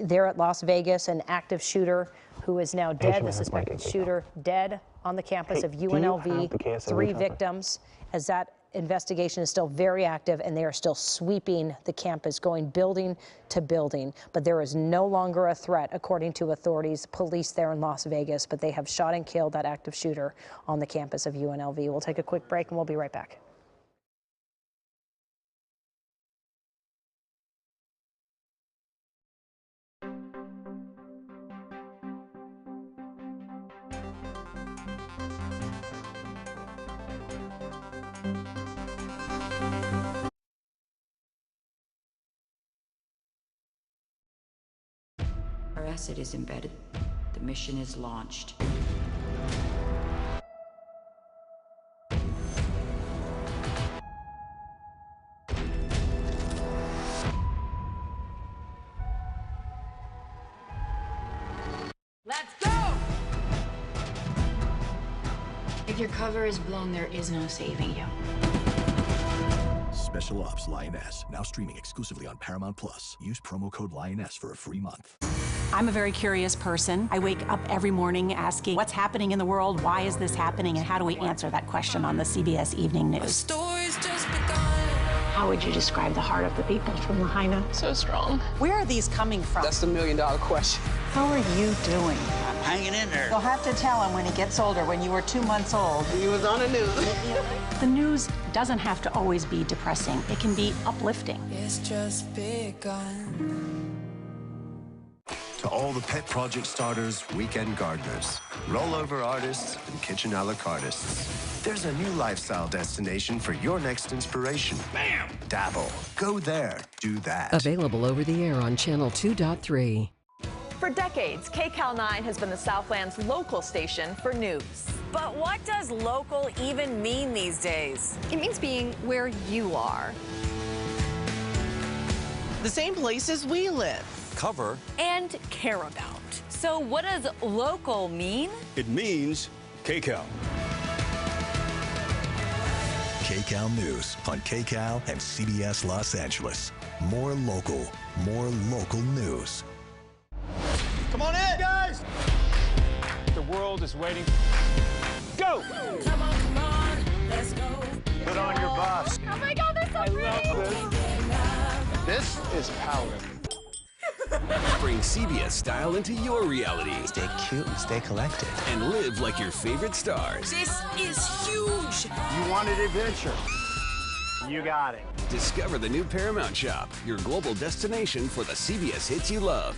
There at Las Vegas, an active shooter who is now dead, the suspected shooter dead on the campus of UNLV. 3 victims, as that investigation is still very active, and they are still sweeping the campus, going building to building. But there is no longer a threat, according to authorities, police there in Las Vegas, but they have shot and killed that active shooter on the campus of UNLV. We'll take a quick break, and we'll be right back. Our asset is embedded. The mission is launched. your cover is blown, there is no saving you. Special Ops Lioness, now streaming exclusively on Paramount Plus. Use promo code Lioness for a free month. I'm a very curious person. I wake up every morning asking, what's happening in the world? Why is this happening? And how do we answer that question on the CBS Evening News? How would you describe the heart of the people from Lahaina? So strong. Where are these coming from? That's the million-dollar question. How are you doing? I'm hanging in there. You'll have to tell him when he gets older, when you were 2 months old. He was on the news. The news doesn't have to always be depressing. It can be uplifting. It's just begun. To all the pet project starters, weekend gardeners, rollover artists, and kitchen a la cartists, there's a new lifestyle destination for your next inspiration. Bam! Dabble. Go there. Do that. Available over the air on Channel 2.3. For decades, KCAL 9 has been the Southland's local station for news. But what does local even mean these days? It means being where you are. The same places we live. Cover and care about. So what does local mean? It means KCAL. KCAL News on KCAL and CBS Los Angeles. More local news. Come on in, guys! The world is waiting. Go! Come on, let's go. Put on your buffs. Oh my God, they're so pretty! This is power. Bring CBS style into your reality. Stay cute and stay collected. And live like your favorite stars. This is huge! You wanted adventure. You got it. Discover the new Paramount Shop, your global destination for the CBS hits you love.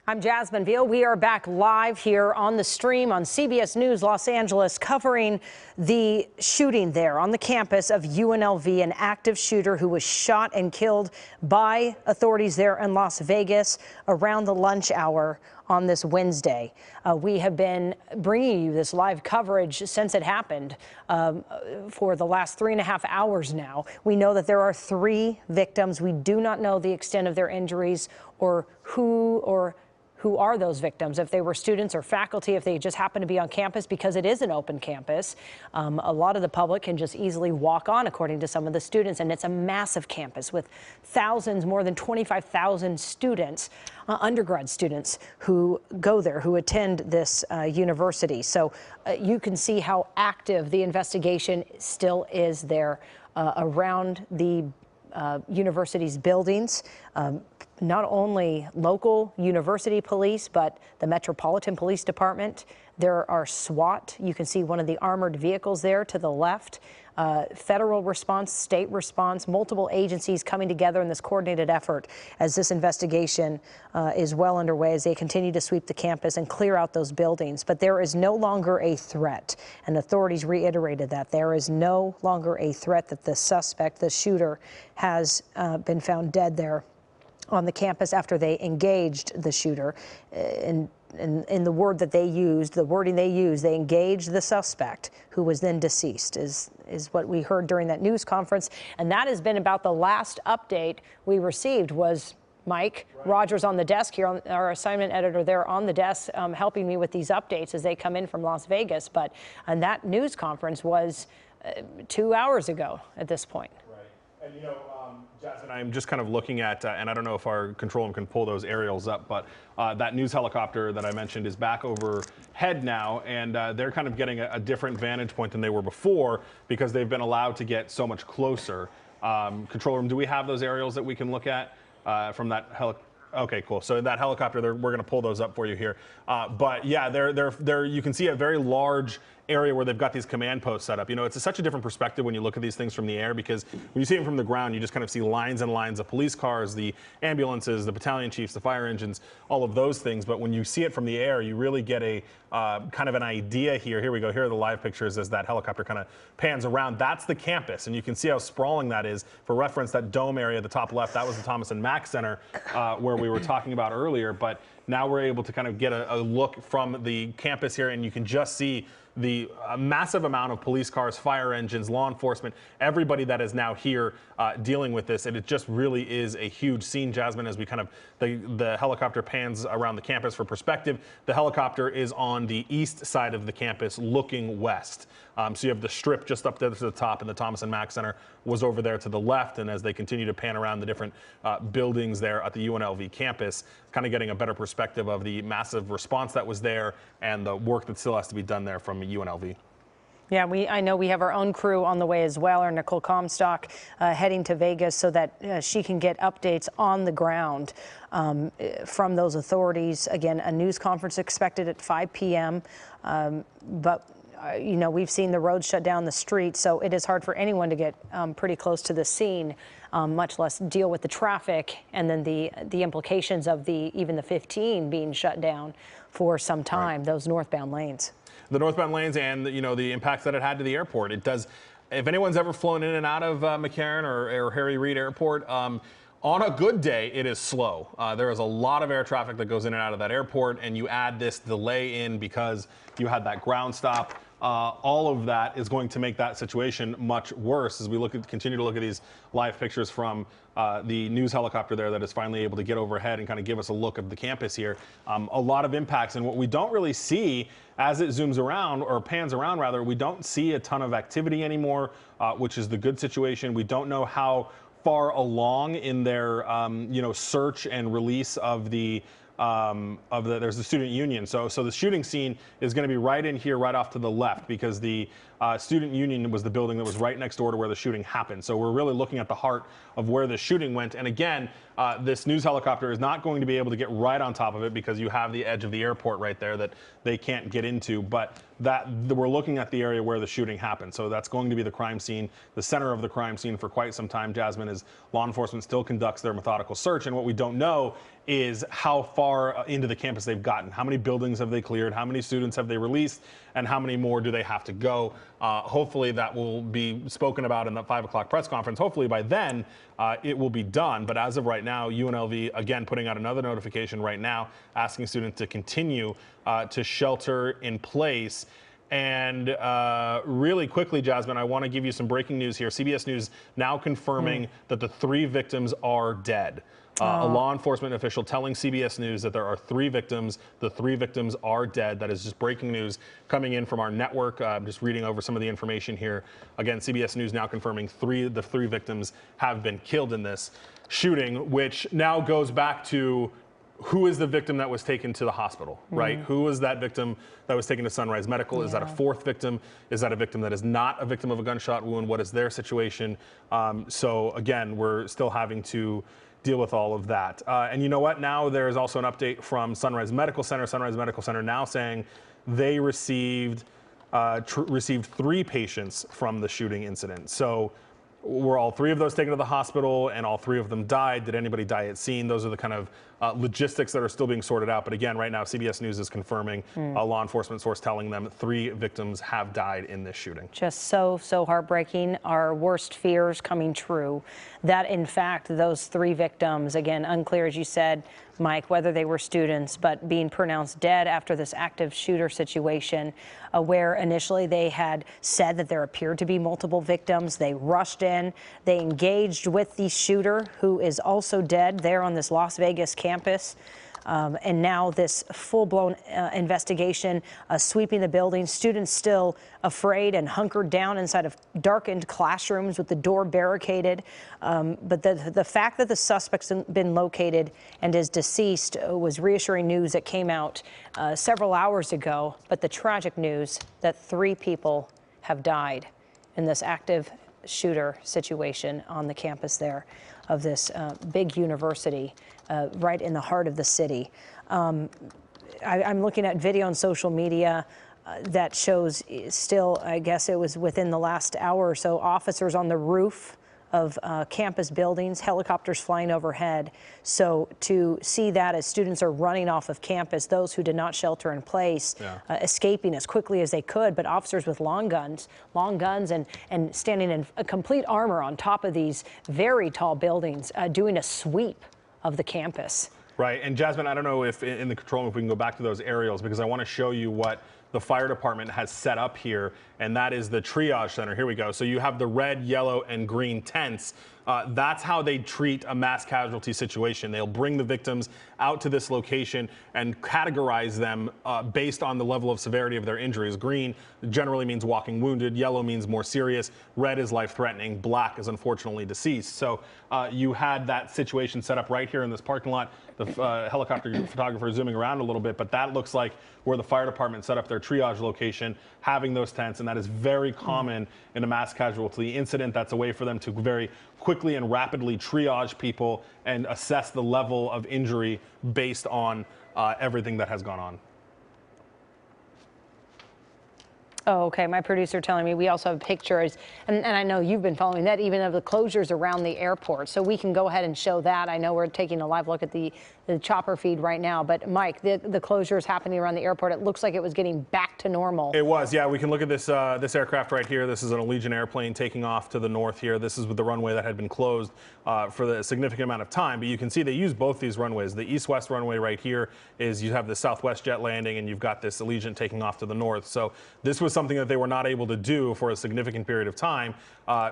I'm Jasmine Veal. We are back live here on the stream on CBS News Los Angeles, covering the shooting there on the campus of UNLV, an active shooter who was shot and killed by authorities there in Las Vegas around the lunch hour on this Wednesday. We have been bringing you this live coverage since it happened for the last 3.5 hours now. We know that there are 3 victims. We do not know the extent of their injuries or who are those victims, if they were students or faculty, if they just happen to be on campus, because it is an open campus. A lot of the public can just easily walk on, according to some of the students, and it's a massive campus with thousands, more than 25,000 students, undergrad students who go there, who attend this university. So you can see how active the investigation still is there around the university's buildings. Not only local university police, but the Metropolitan Police Department. There are SWAT. You can see one of the armored vehicles there to the left. Federal response, state response, multiple agencies coming together in this coordinated effort as this investigation is well underway as they continue to sweep the campus and clear out those buildings. But there is no longer a threat, and authorities reiterated that. There is no longer a threat, that the suspect, the shooter, has been found dead there on the campus after they engaged the shooter. In the word that they used, the wording they used, they engaged the suspect, who was then deceased, is what we heard during that news conference. And that has been about the last update we received. Was Mike Rogers on the desk here, our assignment editor there on the desk, helping me with these updates as they come in from Las Vegas. And that news conference was 2 hours ago at this point. Right. And Jasmine, I'm just kind of looking at, and I don't know if our control room can pull those aerials up, but that news helicopter that I mentioned is back overhead now, and they're kind of getting a different vantage point than they were before because they've been allowed to get so much closer. Control room, do we have those aerials that we can look at from that helicopter? Okay, cool. So that helicopter, we're going to pull those up for you here. But yeah, you can see a very large area where they've got these command posts set up. You know, it's such a different perspective when you look at these things from the air, because when you see them from the ground, you just kind of see lines and lines of police cars, the ambulances, the battalion chiefs, the fire engines, all of those things. But when you see it from the air, you really get a kind of an idea here. Here we go. Here are the live pictures as that helicopter kind of pans around. That's the campus, and you can see how sprawling that is. For reference, that dome area at the top left, that was the Thomas and Mack Center where we were talking about earlier. But now we're able to kind of get a look from the campus here, and you can just see the massive amount of police cars, fire engines, law enforcement, everybody that is now here dealing with this. And it just really is a huge scene, Jasmine, as we kind of, the helicopter pans around the campus for perspective. The helicopter is on the east side of the campus looking west. So you have the strip just up there to the top, and the Thomas and Mack Center was over there to the left. And as they continue to pan around the different buildings there at the UNLV campus, kind of getting a better perspective of the massive response that was there and the work that still has to be done there from UNLV. Yeah, I know we have our own crew on the way as well, our Nicole Comstock heading to Vegas so that she can get updates on the ground from those authorities. Again, a news conference expected at 5 p.m. But you know, we've seen the roads shut down, the streets, so it is hard for anyone to get pretty close to the scene, much less deal with the traffic and then the implications of even the 15 being shut down for some time, right. Those northbound lanes. The northbound lanes and, you know, the impacts that it had to the airport. It does, if anyone's ever flown in and out of McCarran or Harry Reid Airport, on a good day, it is slow. There is a lot of air traffic that goes in and out of that airport, and you add this delay in because you had that ground stop. All of that is going to make that situation much worse as we continue to look at these live pictures from the news helicopter there that is finally able to get overhead and kind of give us a look of the campus here. A lot of impacts, and what we don't really see as it zooms around, or pans around rather, we don't see a ton of activity anymore, which is the good situation. We don't know how far along in their search and release of there's the student union. So the shooting scene is going to be right in here, right off to the left, because the student union was the building that was right next door to where the shooting happened. So we're really looking at the heart of where the shooting went. And again, this news helicopter is not going to be able to get right on top of it because you have the edge of the airport right there that they can't get into. But we're looking at the area where the shooting happened. So that's going to be the crime scene, the center of the crime scene for quite some time, Jasmine, as law enforcement still conducts their methodical search. And what we don't know is how far into the campus they've gotten. How many buildings have they cleared? How many students have they released? And how many more do they have to go? Hopefully that will be spoken about in the 5 o'clock press conference. Hopefully by then it will be done. But as of right now, UNLV, again, putting out another notification right now, asking students to continue to shelter in place. And really quickly, Jasmine, I want to give you some breaking news here. CBS News now confirming that the 3 victims are dead. A law enforcement official telling CBS News that there are 3 victims. The 3 victims are dead. That is just breaking news coming in from our network. I'm just reading over some of the information here. Again, CBS News now confirming the 3 victims have been killed in this shooting, which now goes back to who is the victim that was taken to the hospital, right? Who was that victim that was taken to Sunrise Medical? Is that a 4th victim? Is that a victim that is not a victim of a gunshot wound? What is their situation? So again, we're still having to deal with all of that. And you know what? Now there's also an update from Sunrise Medical Center. Sunrise Medical Center now saying they received 3 patients from the shooting incident. So were all 3 of those taken to the hospital and all 3 of them died? Did anybody die at scene? Those are the kind of logistics that are still being sorted out. But again, right now, CBS News is confirming a law enforcement source telling them 3 victims have died in this shooting. Just so heartbreaking. Our worst fears coming true. That, in fact, those 3 victims, again, unclear, as you said, Mike, whether they were students, but being pronounced dead after this active shooter situation, where initially they had said that there appeared to be multiple victims. They rushed in, they engaged with the shooter, who is also dead there on this Las Vegas campus. And now this full-blown investigation sweeping the building. Students still afraid and hunkered down inside of darkened classrooms with the door barricaded. But the fact that the suspect's been located and is deceased was reassuring news that came out several hours ago. But the tragic news that 3 people have died in this active shooter situation on the campus there of this big university right in the heart of the city. I'm looking at video on social media that shows still, I guess it was within the last hour or so, officers on the roof of campus buildings, helicopters flying overhead. So to see that as students are running off of campus, those who did not shelter in place, escaping as quickly as they could, but officers with long guns and standing in a complete armor on top of these very tall buildings, doing a sweep of the campus. Right, and Jasmine, I don't know if in the control room if we can go back to those aerials, because I want to show you what the fire department has set up here, and that is the triage center. Here we go. So you have the red, yellow, and green tents. That's how they treat a mass casualty situation. They'll bring the victims out to this location and categorize them based on the level of severity of their injuries. Green generally means walking wounded. Yellow means more serious. Red is life-threatening. Black is unfortunately deceased. So you had that situation set up right here in this parking lot. The helicopter photographer is zooming around a little bit, but that looks like where the fire department set up their triage location, having those tents, and that is very common in a mass casualty incident. That's a way for them to very quickly and rapidly triage people and assess the level of injury based on everything that has gone on. Oh, okay. My producer telling me we also have pictures, and I know you've been following that, even of the closures around the airport. So we can go ahead and show that. I know we're taking a live look at the chopper feed right now, but Mike, the closures happening around the airport, it looks like it was getting back to normal. It was, yeah. We can look at this this aircraft right here. This is an Allegiant airplane taking off to the north here. This is with the runway that had been closed for the significant amount of time, but you can see they use both these runways. The east-west runway right here is you have the Southwest jet landing, and you've got this Allegiant taking off to the north. So this was something that they were not able to do for a significant period of time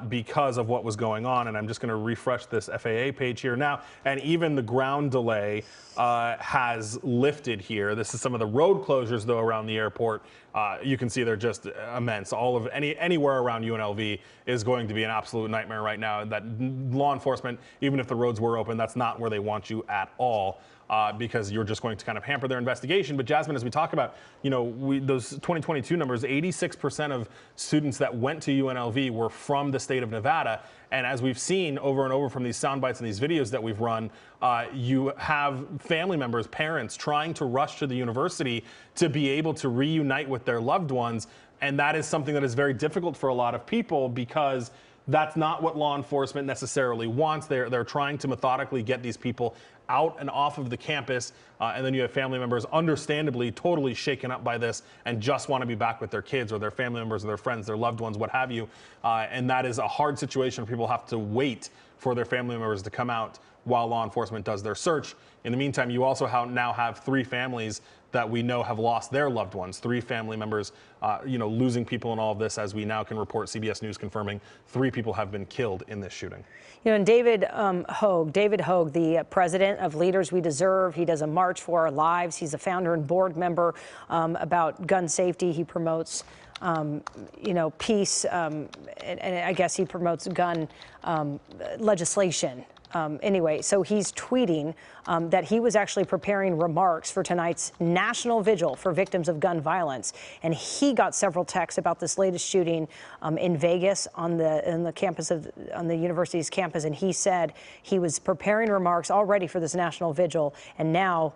because of what was going on. And I'm just going to refresh this FAA page here now. And even the ground delay has lifted here. This is some of the road closures, though, around the airport. You can see they're just immense. All of anywhere around UNLV is going to be an absolute nightmare right now. That law enforcement, even if the roads were open, that's not where they want you at all. Because you're just going to kind of hamper their investigation. But Jasmine, as we talk about, those 2022 numbers, 86% of students that went to UNLV were from the state of Nevada. And as we've seen over and over from these sound bites and these videos that we've run, you have family members, parents trying to rush to the university to be able to reunite with their loved ones. And that is something that is very difficult for a lot of people because that's not what law enforcement necessarily wants. They're trying to methodically get these people out and off of the campus, and then you have family members understandably totally shaken up by this and just want to be back with their kids or their family members or their friends, their loved ones, what have you. And that is a hard situation. People have to wait for their family members to come out while law enforcement does their search. In the meantime, you also now have 3 families that we know have lost their loved ones. 3 family members, losing people in all of this, as we now can report, CBS News confirming 3 people have been killed in this shooting. And David Hogue, the president of Leaders We Deserve, he does a March for Our Lives. He's a founder and board member about gun safety. He promotes peace, and I guess he promotes gun legislation. Anyway, so he's tweeting that he was actually preparing remarks for tonight's national vigil for victims of gun violence. And he got several texts about this latest shooting in Vegas on the university's campus. And he said he was preparing remarks already for this national vigil. And now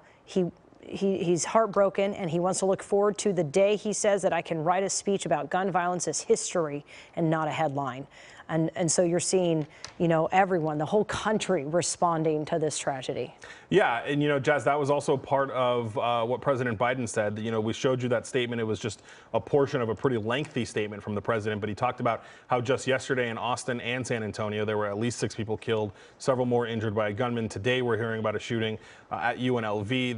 he's heartbroken, and he wants to look forward to the day, he says, that I can write a speech about gun violence as history and not a headline. And so you're seeing, everyone, the whole country responding to this tragedy. Yeah, and Jazz, that was also part of what President Biden said. We showed you that statement. It was just a portion of a pretty lengthy statement from the president, but he talked about how just yesterday in Austin and San Antonio, there were at least 6 people killed, several more injured by a gunman. Today, we're hearing about a shooting at UNLV.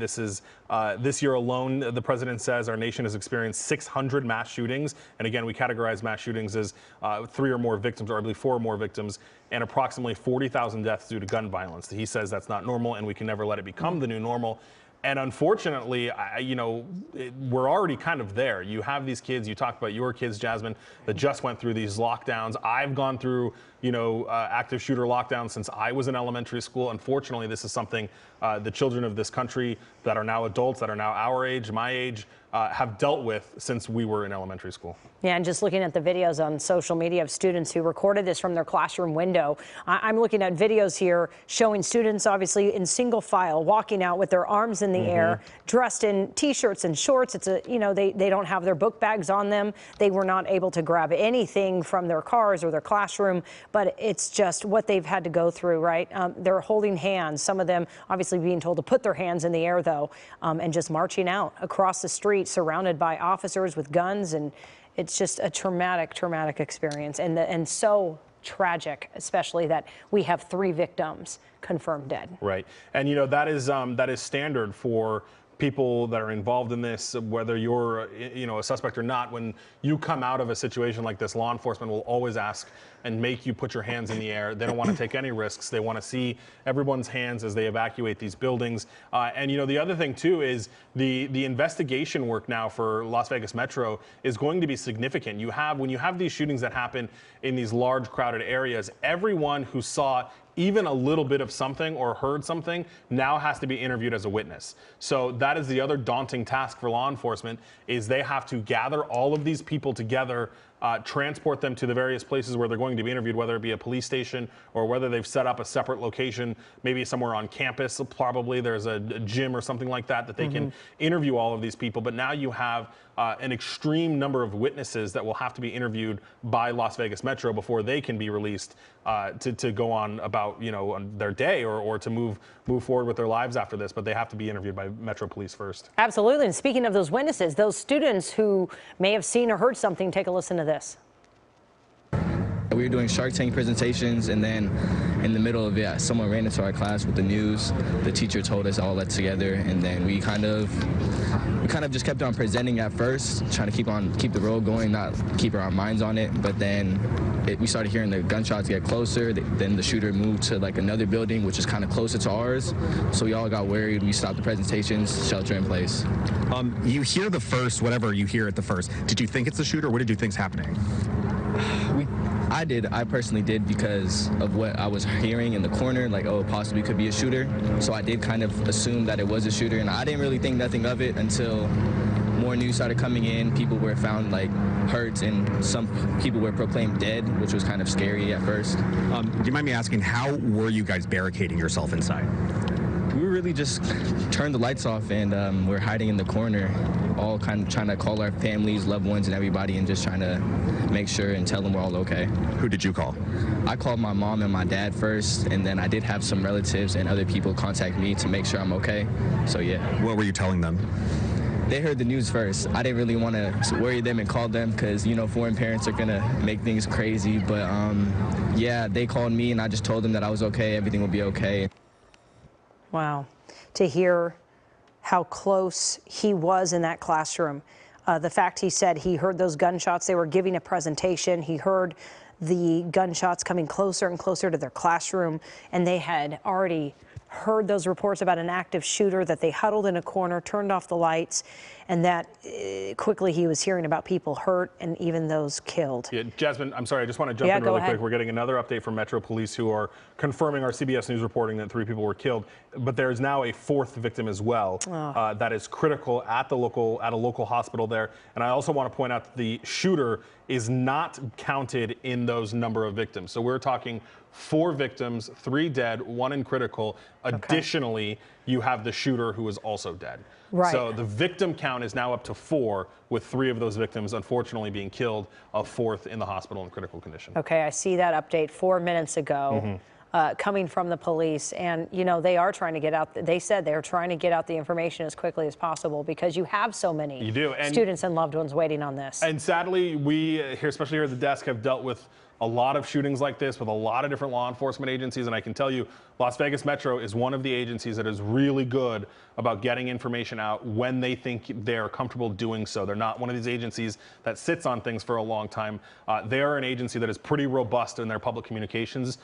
This year alone, the president says our nation has experienced 600 mass shootings. And again, we categorize mass shootings as 3 or more victims, or I believe 4 or more victims, and approximately 40,000 deaths due to gun violence. He says that's not normal, and we can never let it become the new normal. And unfortunately, we're already kind of there. You have these kids, you talked about your kids, Jasmine, that just went through these lockdowns. I've gone through active shooter lockdown since I was in elementary school. Unfortunately, this is something the children of this country that are now adults, that are now our age, my age, have dealt with since we were in elementary school. Yeah, and just looking at the videos on social media of students who recorded this from their classroom window, I'm looking at videos here showing students obviously in single file walking out with their arms in the air, dressed in T-shirts and shorts. It's they don't have their book bags on them. They were not able to grab anything from their cars or their classroom, but it's just what they've had to go through, right? They're holding hands, some of them obviously being told to put their hands in the air though, and just marching out across the street surrounded by officers with guns, and it's just a traumatic experience, and so tragic, especially that we have 3 victims confirmed dead. Right, and that is standard for people that are involved in this, whether you're a suspect or not. When you come out of a situation like this, law enforcement will always ask and make you put your hands in the air. They don't want to take any risks. They want to see everyone's hands as they evacuate these buildings. And the other thing too is the investigation work now for Las Vegas Metro is going to be significant. When you have these shootings that happen in these large crowded areas, everyone who saw even a little bit of something or heard something now has to be interviewed as a witness. So that is the other daunting task for law enforcement, is they have to gather all of these people together, transport them to the various places where they're going to be interviewed, whether it be a police station or whether they've set up a separate location, maybe somewhere on campus. Probably there's a gym or something like that they can interview all of these people. But now you have an extreme number of witnesses that will have to be interviewed by Las Vegas Metro before they can be released to go on about on their day or to move forward with their lives after this. But they have to be interviewed by Metro Police first. Absolutely. And speaking of those witnesses, those students who may have seen or heard something, take a listen to this. We were doing Shark Tank presentations, and then in the middle of it, someone ran into our class with the news. The teacher told us all that together, and then we kind of just kept on presenting at first, trying to keep the role going, not keep our minds on it. But then we started hearing the gunshots get closer. Then the shooter moved to like another building, which is kind of closer to ours. So we all got worried. We stopped the presentations, shelter in place. You hear the first, whatever you hear at the first. Did you think it's the shooter? What did you think's happening? I personally did, because of what I was hearing in the corner, like, oh, it possibly could be a shooter. So I did kind of assume that it was a shooter, and I didn't really think nothing of it until more news started coming in. People were found like hurt, and some people were proclaimed dead, which was kind of scary at first. Do you mind me asking, how were you guys barricading yourself inside? We really just turned the lights off, and we're hiding in the corner, all kind of trying to call our families, loved ones, and everybody, and just trying to make sure and tell them we're all okay. Who did you call? I called my mom and my dad first, and then I did have some relatives and other people contact me to make sure I'm okay. So yeah. What were you telling them? They heard the news first. I didn't really want to worry them and call them, because foreign parents are gonna make things crazy. But yeah, they called me, and I just told them that I was okay, everything will be okay. Wow. To hear how close he was in that classroom. The fact he said he heard those gunshots, they were giving a presentation, he heard the gunshots coming closer and closer to their classroom, and they had already heard those reports about an active shooter, that they huddled in a corner, turned off the lights, and that quickly he was hearing about people hurt and even those killed. Yeah, Jasmine, I'm sorry, I just want to jump in really quick. We're getting another update from Metro Police, who are confirming our CBS News reporting that 3 people were killed, but there's now a 4th victim as well that is critical at a local hospital there. And I also want to point out that the shooter is not counted in those number of victims. So we're talking 4 victims, 3 dead, 1 in critical. Additionally, you have the shooter who is also dead. Right. So the victim count is now up to 4, with 3 of those victims unfortunately being killed, a 4th in the hospital in critical condition. Okay, I see that update 4 minutes ago. Coming from the police, and they are trying to get out. They said they're trying to get out the information as quickly as possible, because you have so many students and loved ones waiting on this. And sadly, we here, especially here at the desk, have dealt with a lot of shootings like this with a lot of different law enforcement agencies, and I can tell you, Las Vegas Metro is one of the agencies that is really good about getting information out when they think they're comfortable doing so. They're not one of these agencies that sits on things for a long time. They are an agency that is pretty robust in their public communications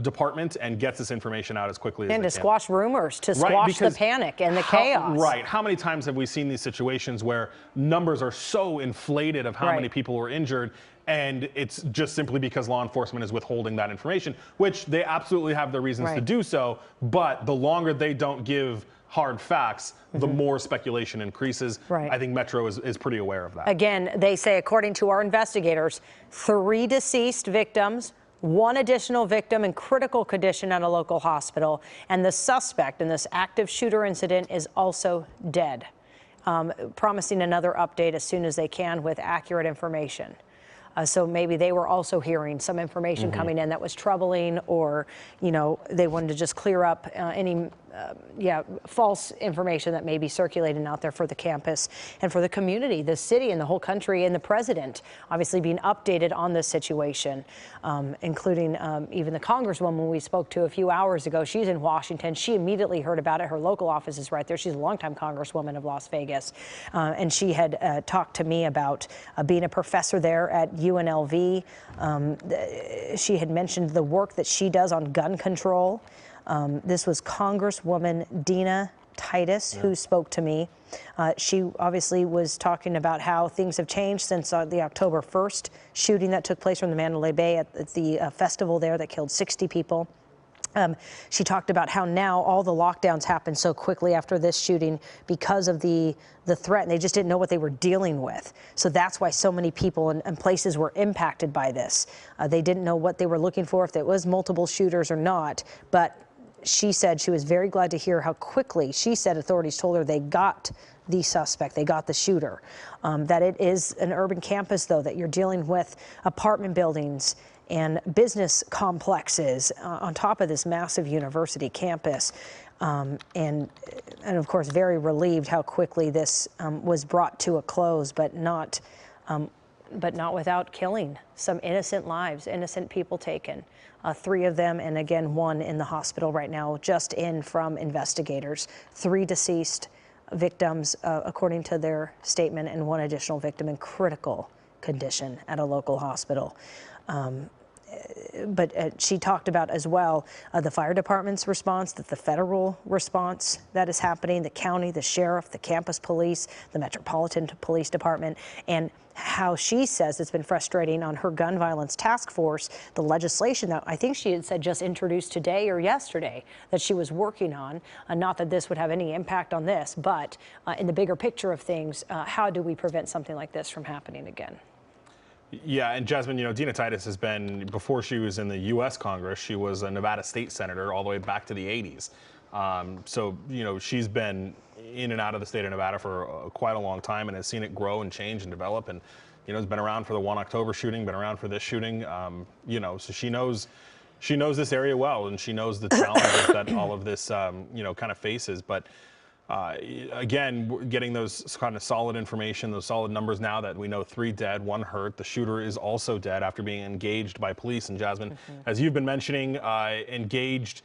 department and gets this information out as quickly as they can. And to squash rumors, to squash the panic and the chaos. Right. How many times have we seen these situations where numbers are so inflated of how many people were injured, and it's just simply because law enforcement is withholding that information, which they absolutely have their reasons to do so, but the longer they don't give hard facts, the more speculation increases. I think Metro is pretty aware of that. Again, they say, according to our investigators, 3 deceased victims, 1 additional victim in critical condition at a local hospital, and the suspect in this active shooter incident is also dead. Promising another update as soon as they can with accurate information. So maybe they were also hearing some information coming in that was troubling, or, you know, they wanted to just clear up any false information that may be circulating out there for the campus and for the community, the city and the whole country, and the president obviously being updated on this situation, including even the congresswoman we spoke to a few hours ago. She's in Washington. She immediately heard about it. Her local office is right there. She's a longtime congresswoman of Las Vegas, and she had talked to me about being a professor there at UNLV. She had mentioned the work that she does on gun control. This was Congresswoman Dina Titus who spoke to me. She obviously was talking about how things have changed since the October 1st shooting that took place from the Mandalay Bay at the festival there that killed 60 people. She talked about how now all the lockdowns happened so quickly after this shooting because of the threat, and they just didn't know what they were dealing with. So that's why so many people and places were impacted by this. They didn't know what they were looking for, if it was multiple shooters or not, but she said she was very glad to hear how quickly, she said authorities told her they got the suspect, they got the shooter. That it is an urban campus, though, that you're dealing with apartment buildings and business complexes on top of this massive university campus. And of course, very relieved how quickly this was brought to a close, but not without killing some innocent lives, innocent people taken. 3 of them, and again, 1 in the hospital right now, just in from investigators. 3 deceased victims, according to their statement, and 1 additional victim in critical condition at a local hospital. But she talked about as well the fire department's response, that the federal response that is happening, the county, the sheriff, the campus police, the Metropolitan Police Department, and how she says it's been frustrating on her gun violence task force, the legislation that I think she had said just introduced today or yesterday that she was working on. Not that this would have any impact on this, but in the bigger picture of things, how do we prevent something like this from happening again? Yeah, and Jasmine, you know, Dina Titus has been, before she was in the U.S. Congress, she was a Nevada state senator all the way back to the 80s. So, you know, she's been in and out of the state of Nevada for quite a long time and has seen it grow and change and develop. And, you know, has been around for the 1 October shooting, been around for this shooting, you know, so she knows this area well, and she knows the challenges that all of this, you know, kind of faces. But again, getting those kind of solid information, those solid numbers now that we know 3 dead, 1 hurt. The shooter is also dead after being engaged by police. And Jasmine, as you've been mentioning, engaged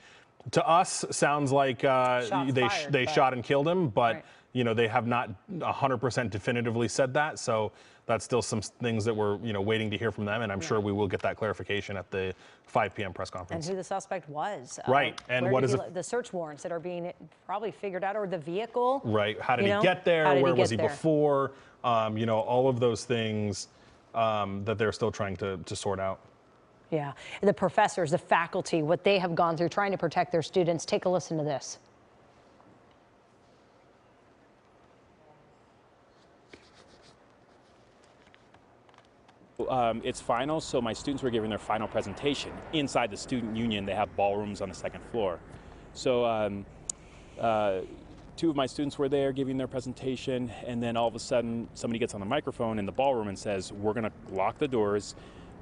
to us sounds like they shot and killed him, but you know, they have not 100% definitively said that. So that's still some things that we're, you know, waiting to hear from them, and I'm sure we will get that clarification at the 5 p.m. press conference. And who the suspect was. Right. And what is the search warrants that are being probably figured out, or the vehicle. Right. How did he get there? Where was he before? You know, all of those things that they're still trying to sort out. Yeah. The professors, the faculty, what they have gone through trying to protect their students. Take a listen to this. It's final, so my students were giving their final presentation. Inside the student union, they have ballrooms on the 2nd floor. So 2 of my students were there giving their presentation, and then all of a sudden somebody gets on the microphone in the ballroom and says, "We're going to lock the doors,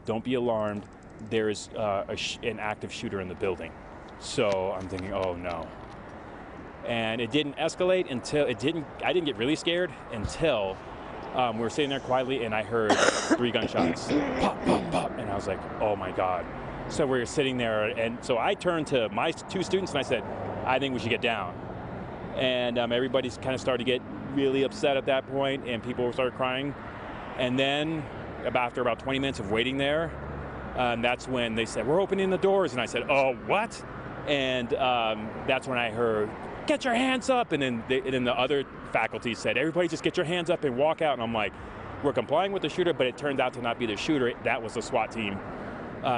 don't be alarmed, there is an active shooter in the building." So I'm thinking, oh no. And it didn't escalate until I didn't get really scared until we were sitting there quietly, and I heard 3 gunshots, pop, pop, pop, and I was like, oh my God. So we were sitting there, and so I turned to my two students and I said, I think we should get down. And everybody's kind of started to get really upset at that point, and people started crying. And then after about 20 minutes of waiting there, that's when they said, we're opening the doors. And I said, oh, what? And that's when I heard, get your hands up. And then the other faculty said, everybody just get your hands up and walk out. And I'm like, we're complying with the shooter, but it turned out to not be the shooter. That was the SWAT team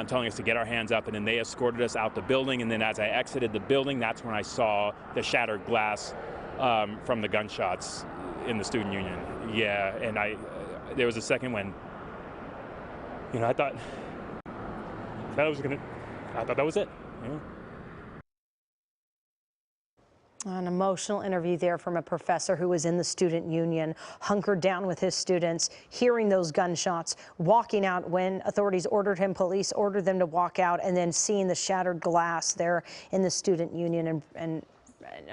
telling us to get our hands up. And then they escorted us out the building. And then as I exited the building, that's when I saw the shattered glass from the gunshots in the student union. Yeah, and there was a second when, I thought that was it. Yeah. An emotional interview there from a professor who was in the student union, hunkered down with his students, hearing those gunshots, walking out when authorities police ordered them to walk out, and then seeing the shattered glass there in the student union and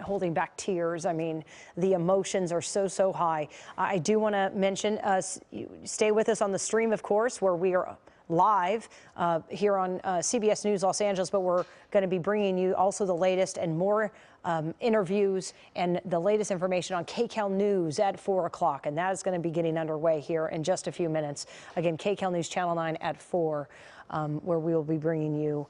holding back tears. I mean, the emotions are so high. I do want to mention, stay with us on the stream, of course, where we are live here on CBS News Los Angeles, but we're going to be bringing you also the latest and more interviews and the latest information on KCAL News at 4 o'clock. And that is going to be getting underway here in just a few minutes. Again, KCAL News Channel 9 at 4, where we will be bringing you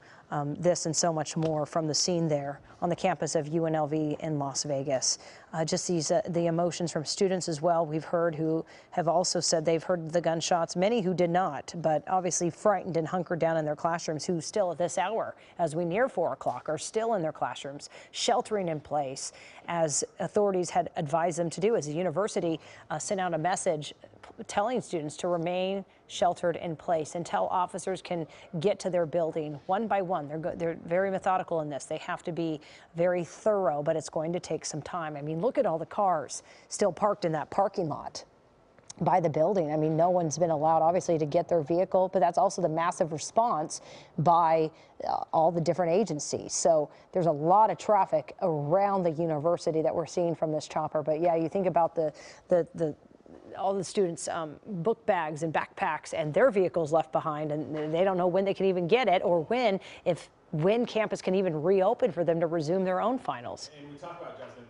this and so much more from the scene there on the campus of UNLV in Las Vegas. Just the emotions from students as well. We've heard who have also said they've heard the gunshots, many who did not, but obviously frightened and hunkered down in their classrooms, who still at this hour, as we near 4 o'clock, are still in their classrooms, sheltering in place, as authorities had advised them to do, as the university sent out a message telling students to remain sheltered in place until officers can get to their building one by one. They're very methodical in this. They have to be very thorough, but it's going to take some time. I mean, look at all the cars still parked in that parking lot by the building. I mean, no one's been allowed, obviously, to get their vehicle, but that's also the massive response by all the different agencies. So there's a lot of traffic around the university that we're seeing from this chopper. But yeah, you think about all the students' book bags and backpacks and their vehicles left behind, and they don't know when they can even get it, or when campus can even reopen for them to resume their own finals. And we talk about, Jasmine,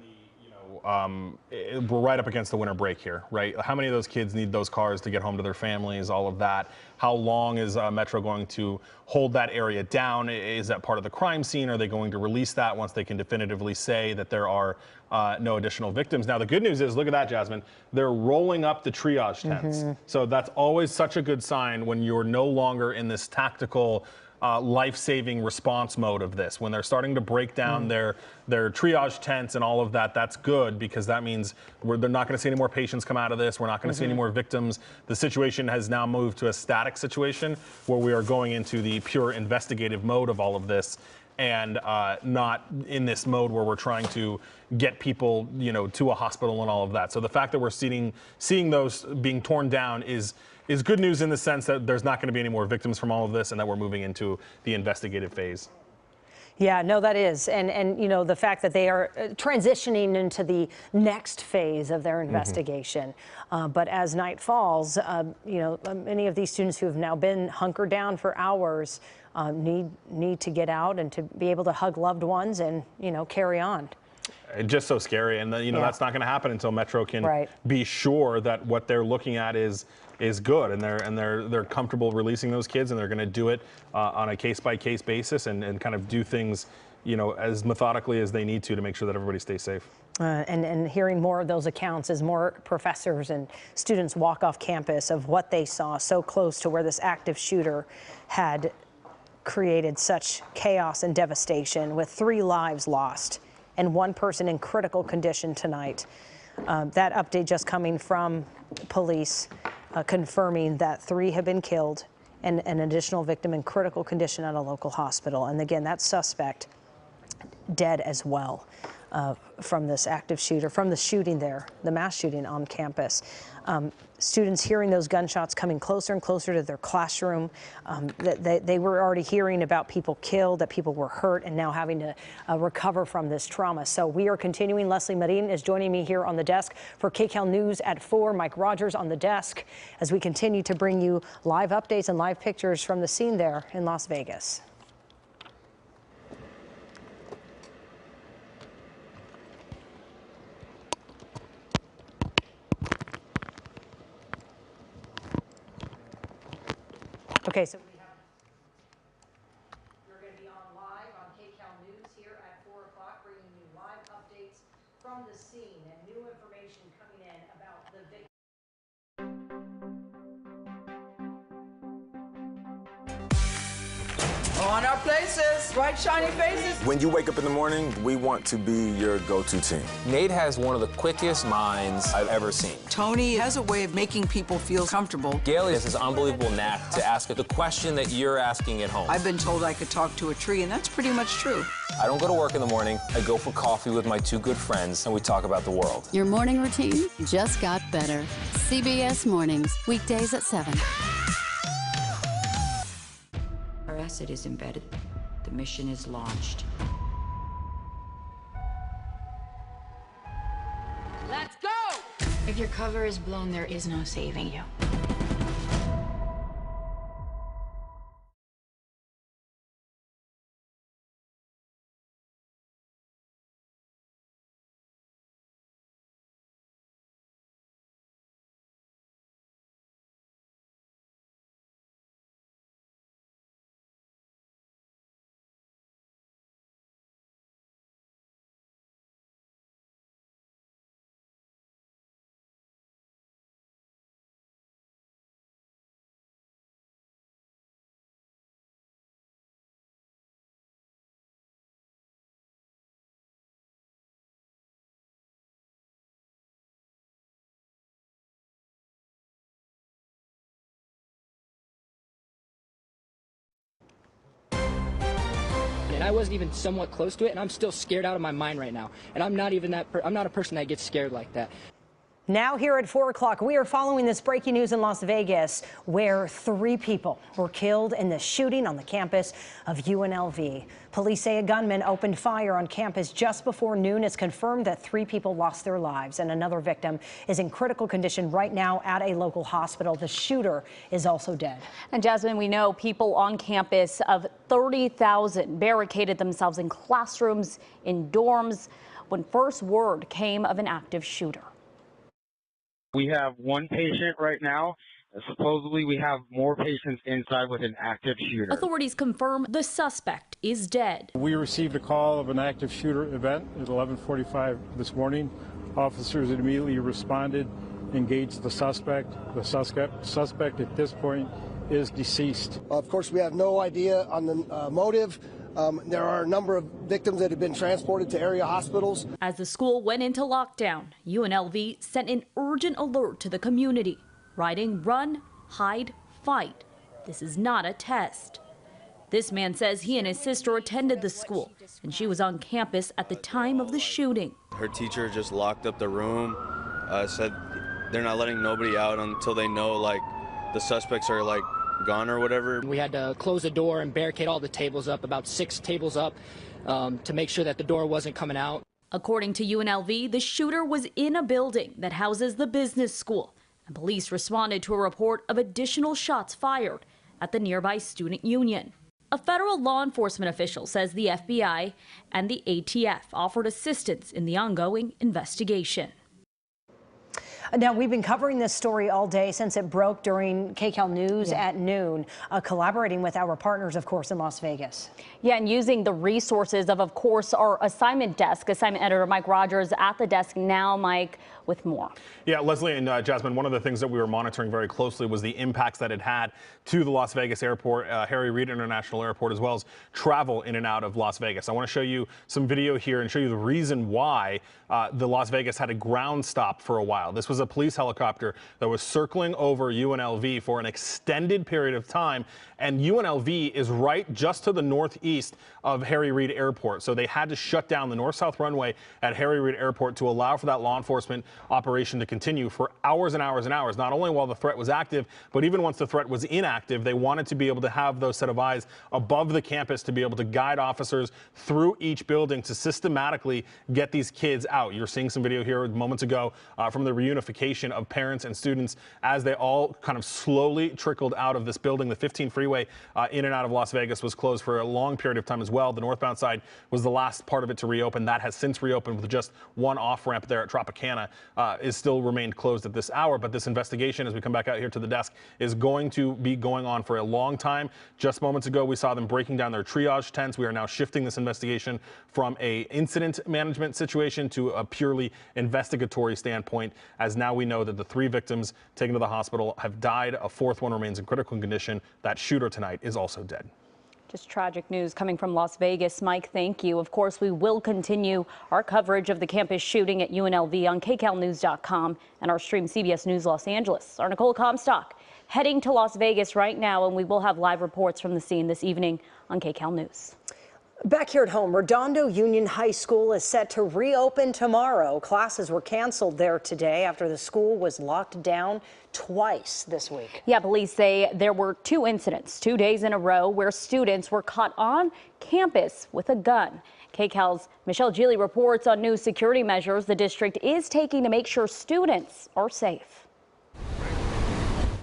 we're right up against the winter break here, right? How many of those kids need those cars to get home to their families, all of that? How long is Metro going to hold that area down? Is that part of the crime scene? Are they going to release that once they can definitively say that there are no additional victims? Now, the good news is, look at that, Jasmine. They're rolling up the triage tents. So that's always such a good sign when you're no longer in this tactical life-saving response mode of this. When they're starting to break down their triage tents and all of that, that's good, because that means they're not going to see any more patients come out of this. We're not going to see any more victims. The situation has now moved to a static situation where we are going into the pure investigative mode of all of this, and not in this mode where we're trying to get people, to a hospital and all of that. So the fact that we're seeing those being torn down is good news, in the sense that there's not going to be any more victims from all of this, and that we're moving into the investigative phase. Yeah, no, that is. And the fact that they are transitioning into the next phase of their investigation. But as night falls, many of these students who have now been hunkered down for hours need to get out and to be able to hug loved ones and, carry on. Just so scary. And that's not going to happen until Metro can be sure that what they're looking at is good, and they're comfortable releasing those kids, and they're going to do it on a case-by-case basis, and kind of do things as methodically as they need to make sure that everybody stays safe. And hearing more of those accounts as more professors and students walk off campus of what they saw so close to where this active shooter had created such chaos and devastation, with 3 lives lost and 1 person in critical condition tonight. That update just coming from police, confirming that 3 have been killed and an additional victim in critical condition at a local hospital. And again, that suspect dead as well from this active shooter, from the shooting there, the mass shooting on campus. Students hearing those gunshots coming closer and closer to their classroom. They were already hearing about people killed, that people were hurt, and now having to recover from this trauma. So we are continuing. Leslie Marin is joining me here on the desk for KCAL News at 4. Mike Rogers on the desk as we continue to bring you live updates and live pictures from the scene there in Las Vegas. Okay, so we're going to be on live on KCAL News here at 4 o'clock, bringing you live updates from the scene and new information coming in about the victim. On our places, bright, shiny faces. When you wake up in the morning, we want to be your go-to team. Nate has one of the quickest minds I've ever seen. Tony has a way of making people feel comfortable. Gail has this unbelievable knack to ask the question that you're asking at home. I've been told I could talk to a tree, and that's pretty much true. I don't go to work in the morning. I go for coffee with my two good friends, and we talk about the world. Your morning routine just got better. CBS Mornings, weekdays at 7. Our asset is embedded. The mission is launched. Let's go! If your cover is blown, there is no saving you. And I wasn't even somewhat close to it, and I'm still scared out of my mind right now. And I'm not even I'm not a person that gets scared like that. Now here at 4 o'clock, we are following this breaking news in Las Vegas, where 3 people were killed in the shooting on the campus of UNLV. Police say a gunman opened fire on campus just before noon. It's confirmed that 3 people lost their lives, and another victim is in critical condition right now at a local hospital. The shooter is also dead. And Jasmine, we know people on campus of 30,000 barricaded themselves in classrooms, in dorms, when first word came of an active shooter. We have 1 patient right now. Supposedly, we have more patients inside with an active shooter. Authorities confirm the suspect is dead. We received a call of an active shooter event at 11:45 this morning. Officers immediately responded, engaged the suspect. The suspect at this point is deceased. Of course, we have no idea on the motive. There are a number of victims that have been transported to area hospitals. As the school went into lockdown, UNLV sent an urgent alert to the community, writing, "Run, hide, fight. This is not a test." This man says he and his sister attended the school, and she was on campus at the time of the shooting. Her teacher just locked up the room, said they're not letting nobody out until they know, like, the suspects are, like, gone or whatever. We had to close the door and barricade all the tables up, about 6 tables up, to make sure that the door wasn't coming out. According to UNLV, the shooter was in a building that houses the business school, and police responded to a report of additional shots fired at the nearby student union. A federal law enforcement official says the FBI and the ATF offered assistance in the ongoing investigation. Now, we've been covering this story all day since it broke during KCAL News at noon, collaborating with our partners, of course, in Las Vegas. Yeah, and using the resources of course, our assignment desk. Assignment editor Mike Rogers at the desk now. Mike, with more. Yeah, Leslie and Jasmine, one of the things that we were monitoring very closely was the impacts that it had to the Las Vegas airport, Harry Reid International Airport, as well as travel in and out of Las Vegas. I want to show you some video here and show you the reason why the Las Vegas had a ground stop for a while. This was a police helicopter that was circling over UNLV for an extended period of time, and UNLV is right just to the northeast of Harry Reid Airport. So they had to shut down the north-south runway at Harry Reid Airport to allow for that law enforcement operation to continue for hours and hours and hours, not only while the threat was active, but even once the threat was inactive. They wanted to be able to have those set of eyes above the campus to be able to guide officers through each building to systematically get these kids out. You're seeing some video here moments ago from the reunification notification of parents and students as they all kind of slowly trickled out of this building. The 15 freeway in and out of Las Vegas was closed for a long period of time as well. The northbound side was the last part of it to reopen. That has since reopened with just one off-ramp there at Tropicana. Is still remained closed at this hour, but this investigation, as we come back out here to the desk, is going to be going on for a long time. Just moments ago, we saw them breaking down their triage tents. We are now shifting this investigation from a incident management situation to a purely investigatory standpoint, as now we know that the 3 victims taken to the hospital have died. A 4th one remains in critical condition. That shooter tonight is also dead. Just tragic news coming from Las Vegas. Mike, thank you. Of course, we will continue our coverage of the campus shooting at UNLV on KCALnews.com and our stream CBS News Los Angeles. Our Nicole Comstock heading to Las Vegas right now, and we will have live reports from the scene this evening on KCAL News. Back here at home, Redondo Union High School is set to reopen tomorrow. Classes were canceled there today after the school was locked down twice this week. Yeah, police say there were 2 incidents 2 days in a row where students were caught on campus with a gun. KCAL's Michelle Geely reports on new security measures the district is taking to make sure students are safe.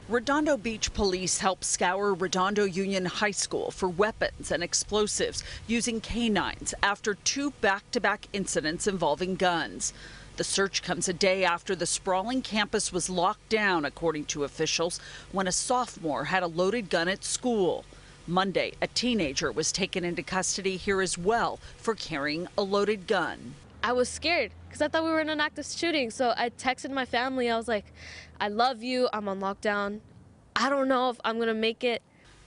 Redondo Beach police helped scour Redondo Union High School for weapons and explosives using canines after 2 back-to-back incidents involving guns. The search comes a day after the sprawling campus was locked down, according to officials, when a sophomore had a loaded gun at school. Monday, a teenager was taken into custody here as well for carrying a loaded gun. I was scared because I thought we were in an active shooting. So I texted my family. I was like, I love you. I'm on lockdown. I don't know if I'm going to make it.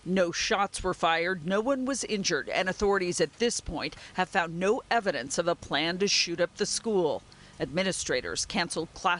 No shots were fired. No one was injured. And authorities at this point have found no evidence of a plan to shoot up the school. Administrators canceled classes